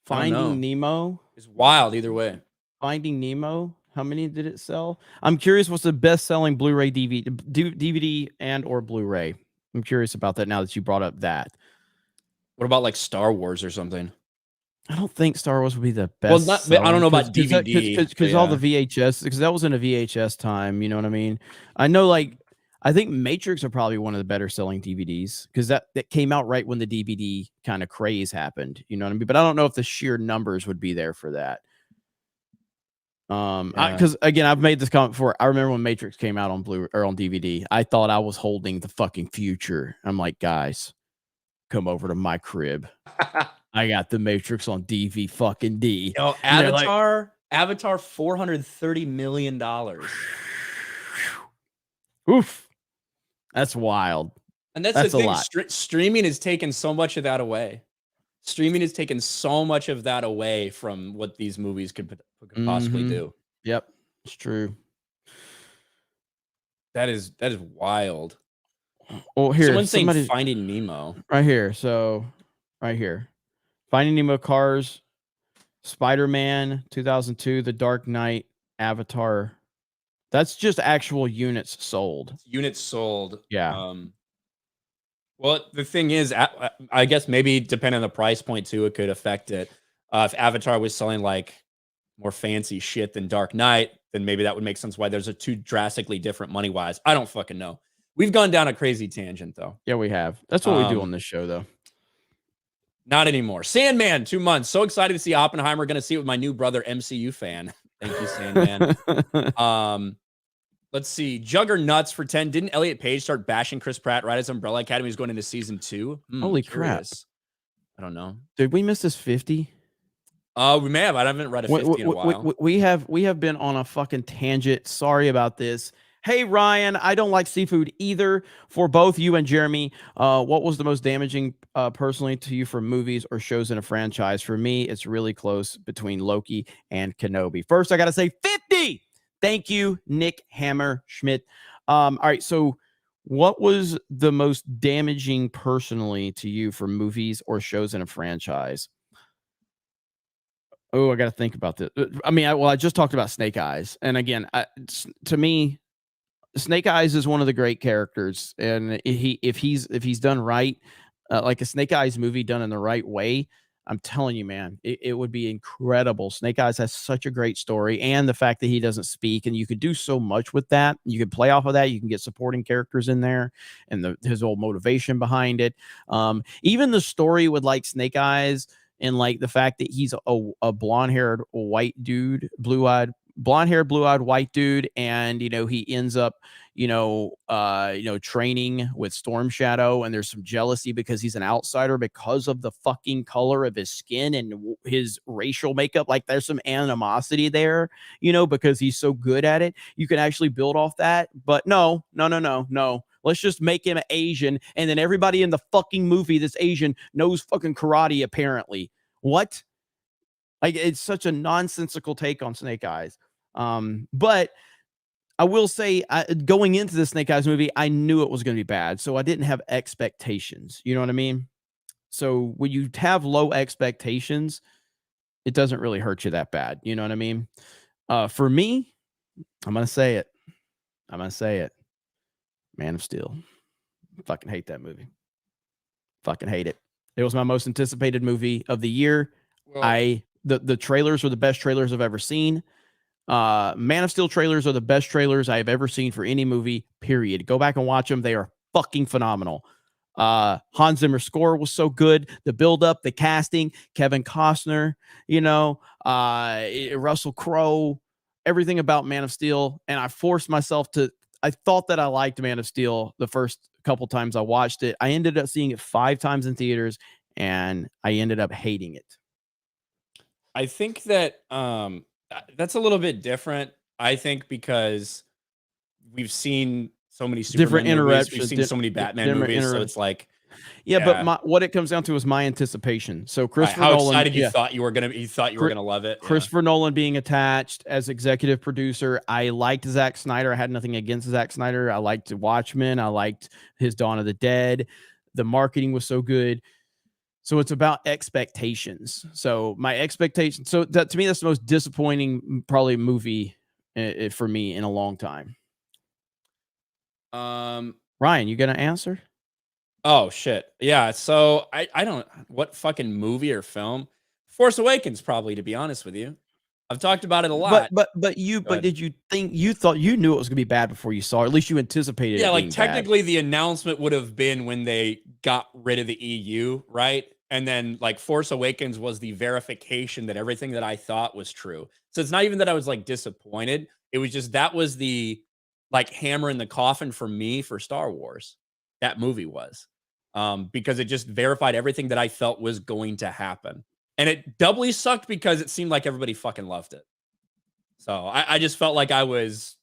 Finding Nemo is wild either way. Finding Nemo, how many did it sell? I'm curious what's the best-selling Blu-ray DVD and or Blu-ray. I'm curious about that now that you brought up that. What about like Star Wars or something? I don't think Star Wars would be the best. Well, I don't know about DVD because all the VHS, because that was in a VHS time. You know what I mean? I know, I think Matrix are probably one of the better selling DVDs because that came out right when the DVD kind of craze happened. You know what I mean? But I don't know if the sheer numbers would be there for that. Because again, I've made this comment before. I remember when Matrix came out on on DVD, I thought I was holding the fucking future. I'm like, guys, come over to my crib. I got the Matrix on DV fucking D. Yo, Avatar $430 million. Oof. That's wild. And that's the thing. A lot. Streaming has taken so much of that away. Streaming has taken so much of that away from what these movies could possibly do. Yep, it's true. That is wild. Well, here, someone's saying Finding Nemo. Right here. So, right here. Finding Nemo Cars Spider-Man 2002, The Dark Knight, Avatar. That's just actual units sold. Units sold. Yeah. Well, the thing is, I guess maybe depending on the price point too, it could affect it. If Avatar was selling like more fancy shit than Dark Knight, then maybe that would make sense why there's a two drastically different money wise. I don't fucking know. We've gone down a crazy tangent though. Yeah, we have. That's what we do on this show though. Not anymore. Sandman, 2 months. So excited to see Oppenheimer. Going to see it with my new brother, MCU fan. Thank you, Sandman. Let's see. Juggernauts for 10. Didn't Elliot Page start bashing Chris Pratt right as Umbrella Academy is going into season 2? Holy crap. I don't know. Did we miss this 50? We may have. I haven't read a 50 in a while. We have been on a fucking tangent. Sorry about this. Hey, Ryan, I don't like seafood either. For both you and Jeremy, what was the most damaging personally to you from movies or shows in a franchise? For me, it's really close between Loki and Kenobi. First, I got to say 50. Thank you, Nick Hammerschmidt. All right, so what was the most damaging personally to you for movies or shows in a franchise? Oh, I got to think about this. I mean, I just talked about Snake Eyes. And again, to me, Snake Eyes is one of the great characters. And if he's done right, like a Snake Eyes movie done in the right way, I'm telling you, man, it would be incredible. Snake Eyes has such a great story, and the fact that he doesn't speak, and you could do so much with that. You could play off of that. You can get supporting characters in there, and his whole motivation behind it. Even the story with like Snake Eyes, and like the fact that he's a blonde-haired white dude, blonde-haired, blue-eyed white dude, and he ends up training with Storm Shadow, and there's some jealousy because he's an outsider because of the fucking color of his skin and his racial makeup. Like there's some animosity there, because he's so good at it. You can actually build off that, but no. Let's just make him Asian, and then everybody in the fucking movie that's Asian knows fucking karate, apparently. What? Like, it's such a nonsensical take on Snake Eyes. But I will say, going into the Snake Eyes movie, I knew it was going to be bad, so I didn't have expectations. You know what I mean? So when you have low expectations, it doesn't really hurt you that bad. You know what I mean? For me, I'm going to say it. Man of Steel. Fucking hate that movie. Fucking hate it. It was my most anticipated movie of the year. Well, the trailers were the best trailers I've ever seen. Man of Steel trailers are the best trailers I have ever seen for any movie, period. Go back and watch them. They are fucking phenomenal. Hans Zimmer's score was so good. The build-up, the casting, Kevin Costner, Russell Crowe, everything about Man of Steel. And I forced myself I thought that I liked Man of Steel the first couple times I watched it. I ended up seeing it 5 times in theaters, and I ended up hating it. I think that that's a little bit different. I think because we've seen so many Superman movies, we've seen so many Batman movies, so it's like, but what it comes down to is my anticipation. So Christopher how Nolan, excited you thought you were gonna love it. Christopher Nolan being attached as executive producer. I liked Zack Snyder. I had nothing against Zack Snyder. I liked Watchmen. I liked his Dawn of the Dead. The marketing was so good. So it's about expectations. So my expectations. So to me, that's the most disappointing probably movie for me in a long time. Ryan, you gonna answer? Oh shit. Yeah. So I don't what fucking movie or film? Force Awakens, probably, to be honest with you. I've talked about it a lot. But did you think you thought you knew it was gonna be bad before you saw it? At least you anticipated it. Yeah, like technically the announcement would have been when they got rid of the EU, right? And then like Force Awakens was the verification that everything that I thought was true. So it's not even that I was like disappointed. It was just that was the like hammer in the coffin for me for Star Wars. That movie was. Because it just verified everything that I felt was going to happen. And it doubly sucked because it seemed like everybody fucking loved it. So I just felt like I was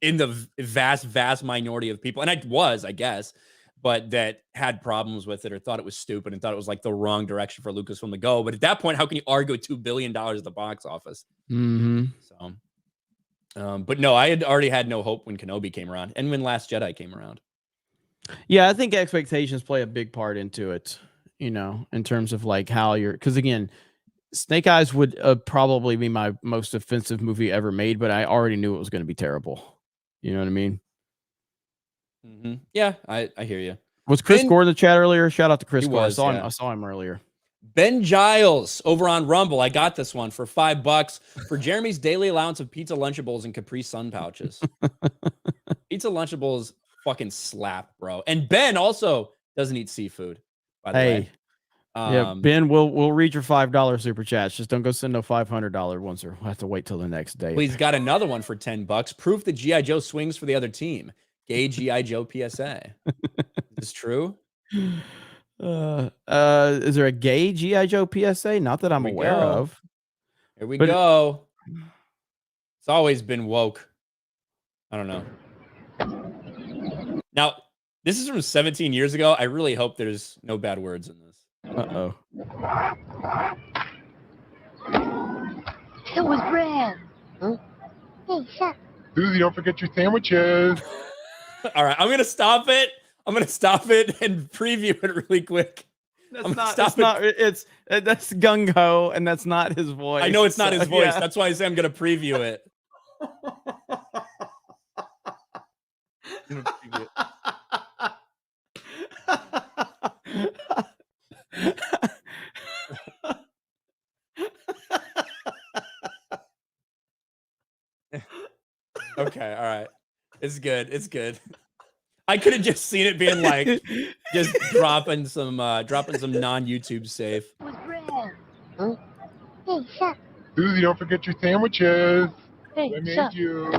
in the vast minority of people. And I was, I guess, but that had problems with it or thought it was stupid and thought it was like the wrong direction for Lucasfilm to go. But at that point, how can you argue with $2 billion at the box office? Mm-hmm. So, but no, I had already had no hope when Kenobi came around and when Last Jedi came around. Yeah, I think expectations play a big part into it, in terms of like how you're, because again, Snake Eyes would probably be my most offensive movie ever made, but I already knew it was going to be terrible. You know what I mean? Mm-hmm. Yeah, I hear you. Was Chris Gore in the chat earlier? Shout out to Chris Gore. Was, I saw him earlier. Ben Giles over on Rumble. I got this one for $5 for Jeremy's daily allowance of pizza Lunchables and Capri Sun pouches. Pizza Lunchables fucking slap, bro. And Ben also doesn't eat seafood, by the way. Yeah, Ben, we'll read your $5 super chats. Just don't go send no $500 ones, or we'll have to wait till the next day. Well, he's got another one for $10. Proof that G.I. Joe swings for the other team. Gay G.I. Joe PSA. Is this true? Is there a gay G.I. Joe PSA? Not that I'm aware of. Here we go. It's always been woke. I don't know. Now, this is from 17 years ago. I really hope there's no bad words in this. Uh-oh. It was Brad. Huh? Hey, chef. Susie, don't forget your sandwiches. All right, I'm going to stop it. I'm going to stop it and preview it really quick. That's gung ho, and that's not his voice. I know it's not his voice. Yeah. That's why I say I'm going to preview it. Okay, all right. It's good. It's good. I could have just seen it being like just dropping some non-YouTube safe. It was Brad. Huh? Hey, chef. Susie, don't forget your sandwiches. Hey, I made chef. you.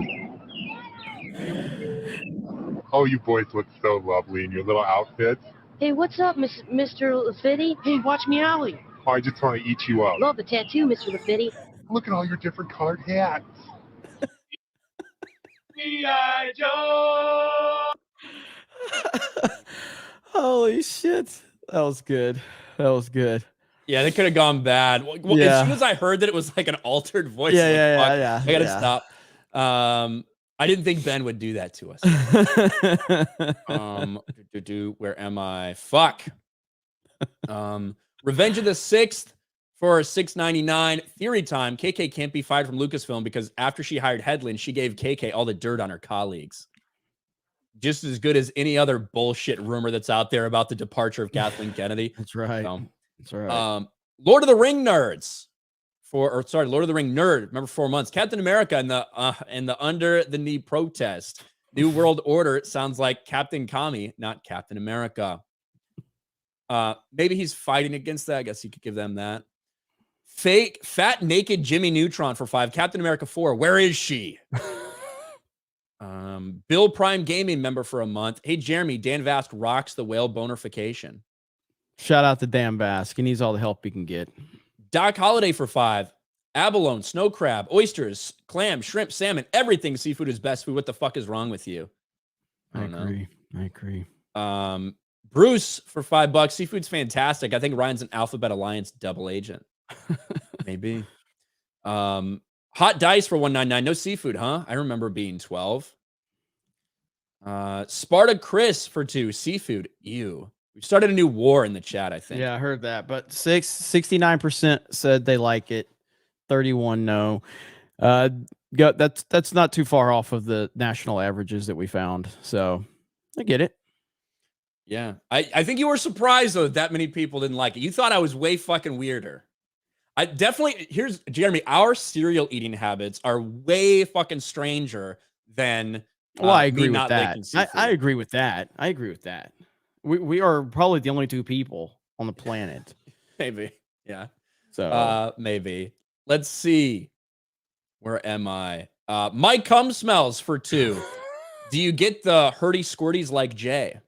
Oh, you boys look so lovely in your little outfits. Hey, what's up, Mr. Lafitte? Hey, watch me, Ollie. Oh, I just want to eat you up. Love the tattoo, Mr. Lafitte. Look at all your different colored hats. G.I. Joe! Holy shit. That was good. That was good. Yeah, they could have gone bad. Well, Yeah. As soon as I heard that it was like an altered voice, Yeah, like, yeah. I gotta stop. I didn't think Ben would do that to us. Where am I? Fuck. Revenge of the Sixth for $6.99. Theory time. KK can't be fired from Lucasfilm because after she hired Headland, she gave KK all the dirt on her colleagues. Just as good as any other bullshit rumor that's out there about the departure of Kathleen Kennedy. That's right. That's right. Lord of the Ring nerds. Lord of the Ring nerd. Remember 4 months. Captain America and the under the knee protest. New World Order. It sounds like Captain Kami, not Captain America. Maybe he's fighting against that. I guess you could give them that. Fake fat naked Jimmy Neutron for $5. Captain America 4. Where is she? Bill Prime Gaming member for a month. Hey Jeremy, Dan Vask rocks the whale bonerification. Shout out to Dan Vask. He needs all the help he can get. Doc Holiday for $5. Abalone, snow crab, oysters, clam, shrimp, salmon, everything seafood is best food. What the fuck is wrong with you? I agree. Bruce for $5. Seafood's fantastic. I think Ryan's an Alphabet Alliance double agent. Maybe. Hot Dice for $1.99. No seafood, huh? I remember being 12. Sparta Chris for $2. Seafood. Ew. We've started a new war in the chat, I think. Yeah, I heard that. But 69% said they like it. 31 no. That's not too far off of the national averages that we found. So I get it. Yeah. I think you were surprised though that many people didn't like it. You thought I was way fucking weirder. I definitely here's Jeremy, our cereal eating habits are way fucking stranger than I agree with that. I agree with that. I agree with that. We are probably the only two people on the planet. Maybe. Yeah. So maybe. Let's see. Where am I? Mike Cum smells for $2. Do you get the hurdy squirties like Jay?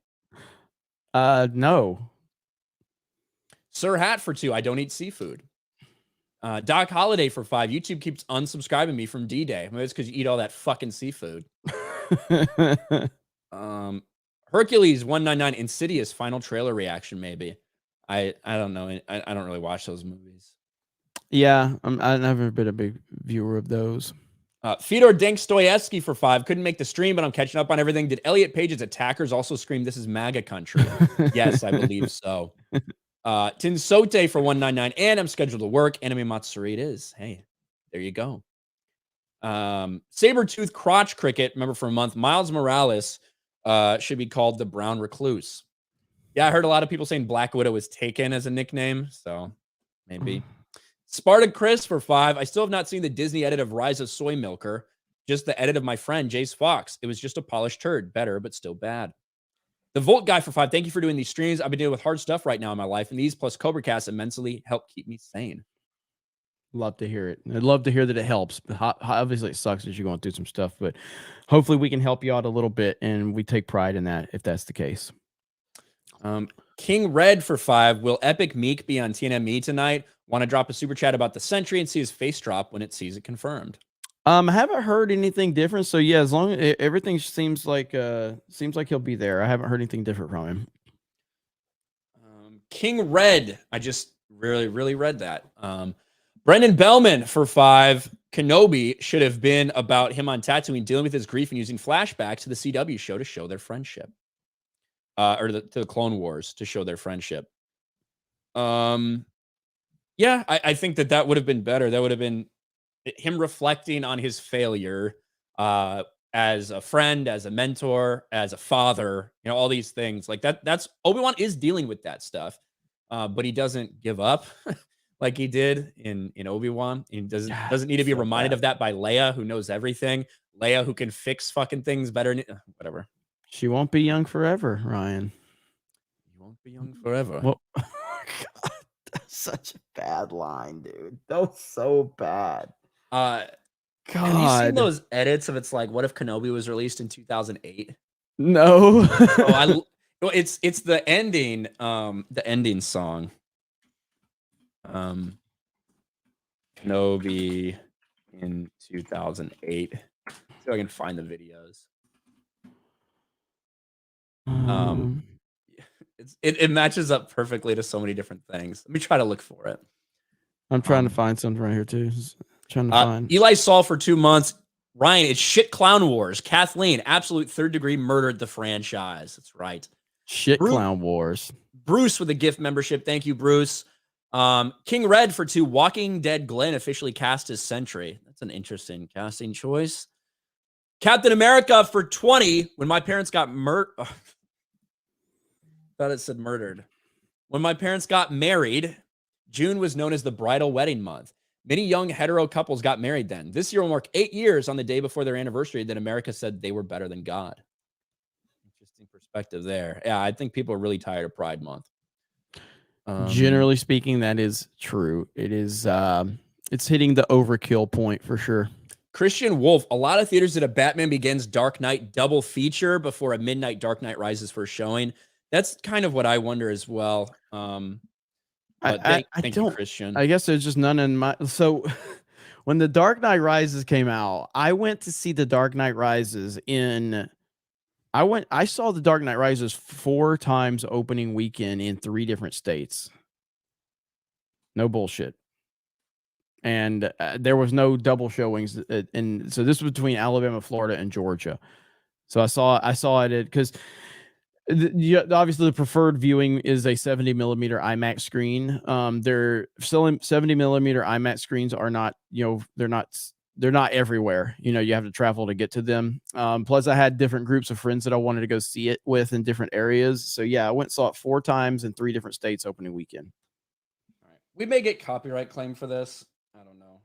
No. Sir Hat for $2. I don't eat seafood. Doc Holiday for $5. YouTube keeps unsubscribing me from D-Day. Maybe it's because you eat all that fucking seafood. Hercules 199 Insidious final trailer reaction. Maybe. I don't know. I don't really watch those movies. Yeah, I've never been a big viewer of those. Fedor Dostoevsky for $5. Couldn't make the stream, but I'm catching up on everything. Did Elliot Page's attackers also scream, "This is MAGA country"? Yes, I believe so. Tinsote for 199, and I'm scheduled to work. Anime Matsuri it is. Hey, there you go. Sabertooth Crotch Cricket, remember for a month. Miles Morales should be called the Brown Recluse. Yeah, I heard a lot of people saying Black Widow was taken as a nickname, so maybe. Sparta Chris for 5. I still have not seen the Disney edit of Rise of Soy Milker, just the edit of my friend Jace Fox. It was just a polished turd, better, but still bad. The Volt Guy for 5. Thank you for doing these streams. I've been dealing with hard stuff right now in my life, and these plus Cobra Cast immensely help keep me sane. Love to hear it. I'd love to hear that it helps. Obviously, it sucks as you're going through some stuff, but hopefully we can help you out a little bit, and we take pride in that if that's the case. King Red for 5. Will Epic Meek be on TNME tonight? Want to drop a super chat about the Sentry and see his face drop when it sees it confirmed. I haven't heard anything different. So yeah, as long as everything seems like he'll be there. I haven't heard anything different from him. King Red. I just really read that. Brendan Bellman for 5. Kenobi should have been about him on Tatooine dealing with his grief and using flashbacks to the CW show to show their friendship. Or to the Clone Wars to show their friendship. Yeah, I think that would have been better. That would have been him reflecting on his failure as a friend, as a mentor, as a father, all these things like that. That's Obi-Wan is dealing with that stuff, but he doesn't give up like he did in Obi-Wan. He doesn't need to be reminded of that by Leia, who knows everything. Leia, who can fix fucking things better. Whatever. She won't be young forever, Ryan. You won't be young forever. Well, God, that's such a bad line, dude. That was so bad. God. Have you seen those edits of it's like, what if Kenobi was released in 2008? No. It's the ending song. Kenobi in 2008. See if I can find the videos. It matches up perfectly to so many different things. Let me try to look for it. I'm trying to find something right here too. Trying to find Eli Saul for 2 months. Ryan, it's shit Clown Wars. Kathleen, absolute third degree murdered the franchise. That's right. Shit Clown Wars. Bruce with a gift membership. Thank you, Bruce. King Red for 2. Walking Dead Glenn officially cast as Sentry. That's an interesting casting choice. Captain America for 20. When my parents got murdered. Thought it said murdered. When my parents got married, June was known as the bridal wedding month. Many young hetero couples got married then. This year will mark 8 years on the day before their anniversary that America said they were better than God. Interesting perspective there. Yeah, I think people are really tired of Pride Month. Generally speaking, that is true. It is it's hitting the overkill point for sure. Christian Wolf, a lot of theaters did a Batman Begins Dark Knight double feature before a midnight Dark Knight Rises first showing. That's kind of what I wonder as well. Thank you, Christian. I guess there's just none in my. So when the Dark Knight Rises came out, I went to see the Dark Knight Rises I saw the Dark Knight Rises 4 times opening weekend in 3 different states. No bullshit. And there was no double showings, and so this was between Alabama, Florida, and Georgia. So I saw it because obviously the preferred viewing is a 70 millimeter IMAX screen. They're selling 70 millimeter IMAX screens are not, they're not everywhere. You have to travel to get to them. Plus I had different groups of friends that I wanted to go see it with in different areas. So yeah, I went and saw it 4 times in 3 different states opening weekend. All right. We may get copyright claim for this. I don't know.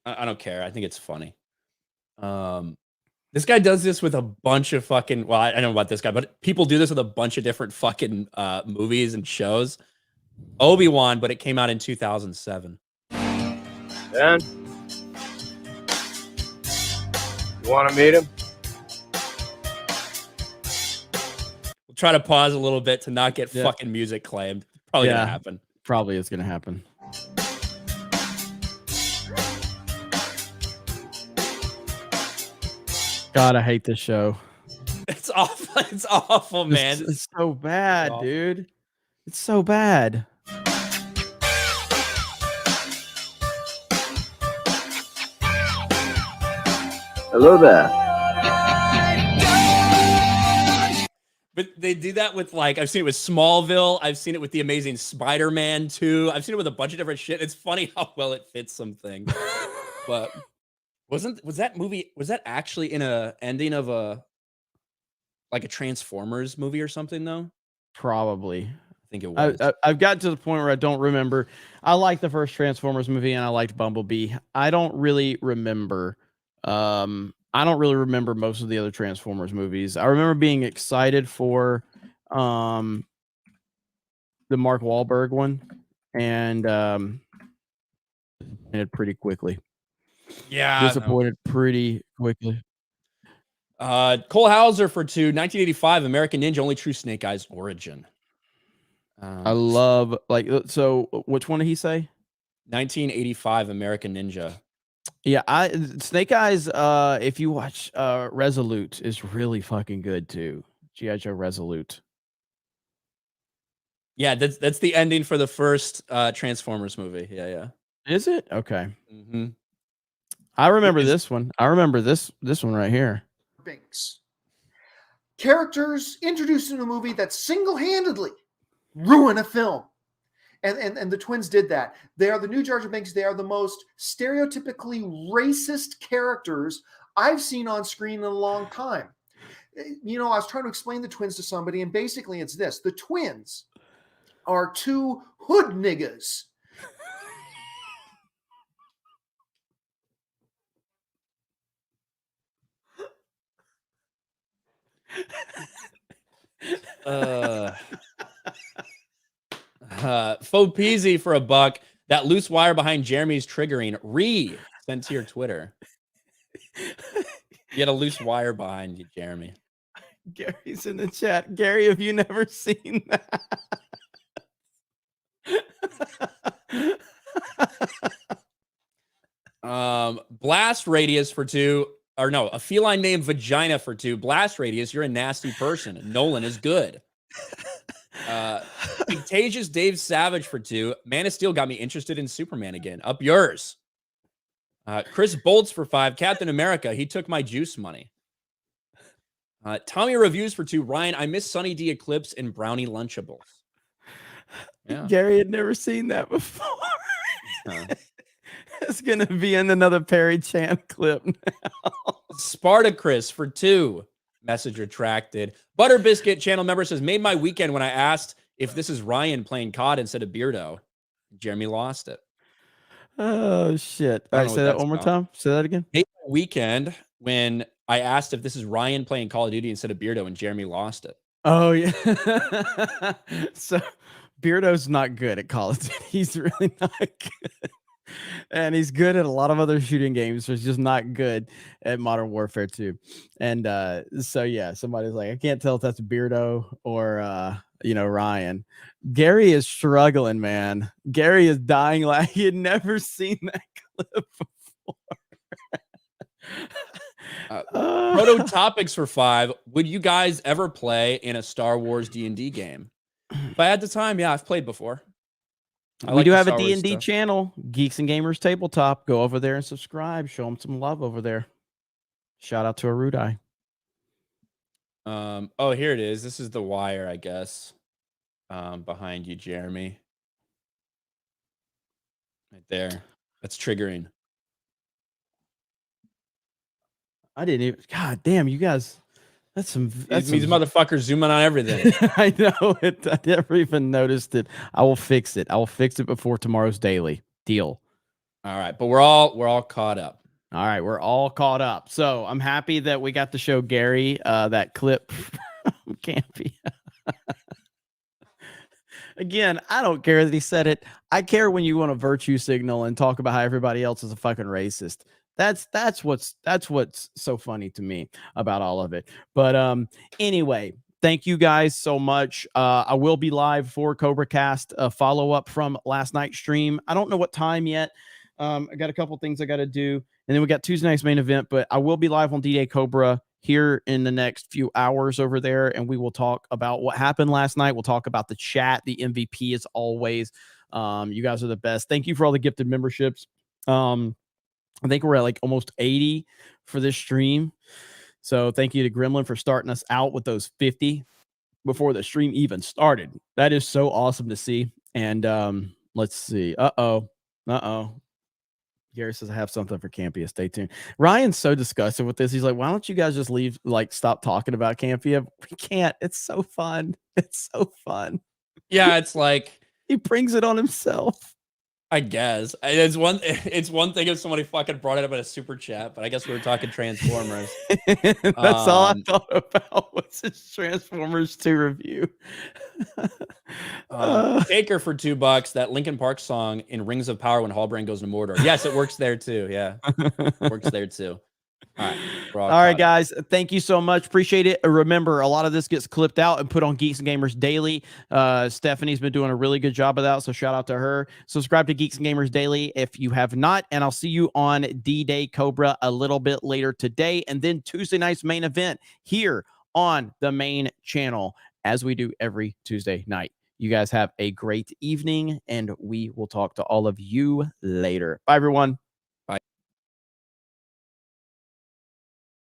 I don't care. I think it's funny. This guy does this with a bunch of fucking, well, I don't know about this guy, but people do this with a bunch of different fucking movies and shows. Obi-Wan, but it came out in 2007. Dan? You want to meet him? We'll try to pause a little bit to not get fucking music claimed. Probably gonna happen. Probably is gonna happen. God, I hate this show. It's awful. It's awful, man. It's so bad, dude. It's so bad. Hello there. But they do that with like I've seen it with Smallville. I've seen it with the Amazing Spider-Man 2. I've seen it with a bunch of different shit. It's funny how well it fits some things. But was that actually in a ending of a Transformers movie or something though? Probably. I think it was. I've gotten to the point where I don't remember. I liked the first Transformers movie and I liked Bumblebee. I don't really remember. I don't really remember most of the other Transformers movies. I remember being excited for the Mark Wahlberg one and ended pretty quickly. Yeah. Disappointed pretty quickly. Cole Hauser for 2, 1985, American Ninja, only true Snake Eyes origin. I love so which one did he say? 1985 American Ninja. Yeah, Snake Eyes, if you watch Resolute is really fucking good too. G.I. Joe Resolute. Yeah, that's the ending for the first Transformers movie. Yeah. Is it? Okay. Mm-hmm. I remember this one. I remember this one right here. Binks. Characters introduced in a movie that single-handedly ruin a film. And the twins did that. They are the new Jar Jar Binks. They are the most stereotypically racist characters I've seen on screen in a long time. You know, I was trying to explain the twins to somebody, and basically it's this. The twins are two hood niggas. Faux Peasy for $1. That loose wire behind Jeremy's triggering. Sent to your Twitter. You had a loose wire behind you, Jeremy. Gary's in the chat. Gary, have you never seen that? Blast Radius for 2. Or no, a feline named Vagina for 2. Blast Radius, you're a nasty person. Nolan is good. Contagious Dave Savage for 2. Man of Steel got me interested in Superman again. Up yours. Chris Bolts for 5. Captain America, he took my juice money. Tommy Reviews for 2. Ryan, I miss Sunny D Eclipse and Brownie Lunchables. Yeah. Gary had never seen that before. It's gonna be in another Perry Chan clip now. Spartacus for 2. Message retracted. Butter Biscuit channel member says, made my weekend when I asked if this is Ryan playing COD instead of Beardo. Jeremy lost it. Oh shit. All right, say that one more time. Say that again. Made my weekend when I asked if this is Ryan playing Call of Duty instead of Beardo, and Jeremy lost it. Oh yeah. So Beardo's not good at Call of Duty. He's really not good. And he's good at a lot of other shooting games, so he's just not good at Modern Warfare 2. And so yeah, somebody's like, I can't tell if that's Beardo or Ryan. Gary is struggling, man. Gary is dying like he had never seen that clip before. Proto Topics for 5. Would you guys ever play in a Star Wars D&D game? If I had the time, yeah, I've played before. We do have a D&D channel, Geeks and Gamers Tabletop. Go over there and subscribe. Show them some love over there. Shout out to Arudai. Oh, here it is. This is the wire, I guess. Behind you, Jeremy. Right there. That's triggering. I didn't even. God damn, you guys. That's some. These motherfuckers zooming on everything. I know it. I never even noticed it. I will fix it. I will fix it before tomorrow's daily. Deal. All right, but we're all caught up. All right, we're all caught up. So I'm happy that we got to show Gary that clip from Campy. Again, I don't care that he said it. I care when you want to virtue signal and talk about how everybody else is a fucking racist. That's what's so funny to me about all of it. But anyway, thank you guys so much. I will be live for Cobra Cast, a follow-up from last night's stream. I don't know what time yet. I got a couple things I got to do, and then we got Tuesday night's main event, but I will be live on D-Day Cobra here in the next few hours over there, and we will talk about what happened last night. We'll talk about the chat, the MVP as always. You guys are the best. Thank you for all the gifted memberships. I think we're at like almost 80 for this stream. So thank you to Gremlin for starting us out with those 50. before the stream even started. That is so awesome to see. And let's see. Gary says I have something for Campia. Stay tuned. Ryan's so disgusted with this. He's like, why don't you guys just leave, like, stop talking about Campia? We can't. It's so fun. It's so fun. Yeah, it's like He brings it on himself. I guess it's one thing if somebody fucking brought it up in a super chat, but I guess we were talking Transformers. That's all I thought about was his Transformers 2 review. Taker for $2. That Linkin Park song in Rings of Power when Halbrand goes to Mordor. Yes, it works there too. Yeah, works there too. All right, guys. Thank you so much. Appreciate it. Remember, a lot of this gets clipped out and put on Geeks and Gamers Daily. Stephanie's been doing a really good job of that, so shout out to her. Subscribe to Geeks and Gamers Daily if you have not, and I'll see you on D-Day Cobra a little bit later today, and then Tuesday night's main event here on the main channel, as we do every Tuesday night. You guys have a great evening, and we will talk to all of you later. Bye, everyone.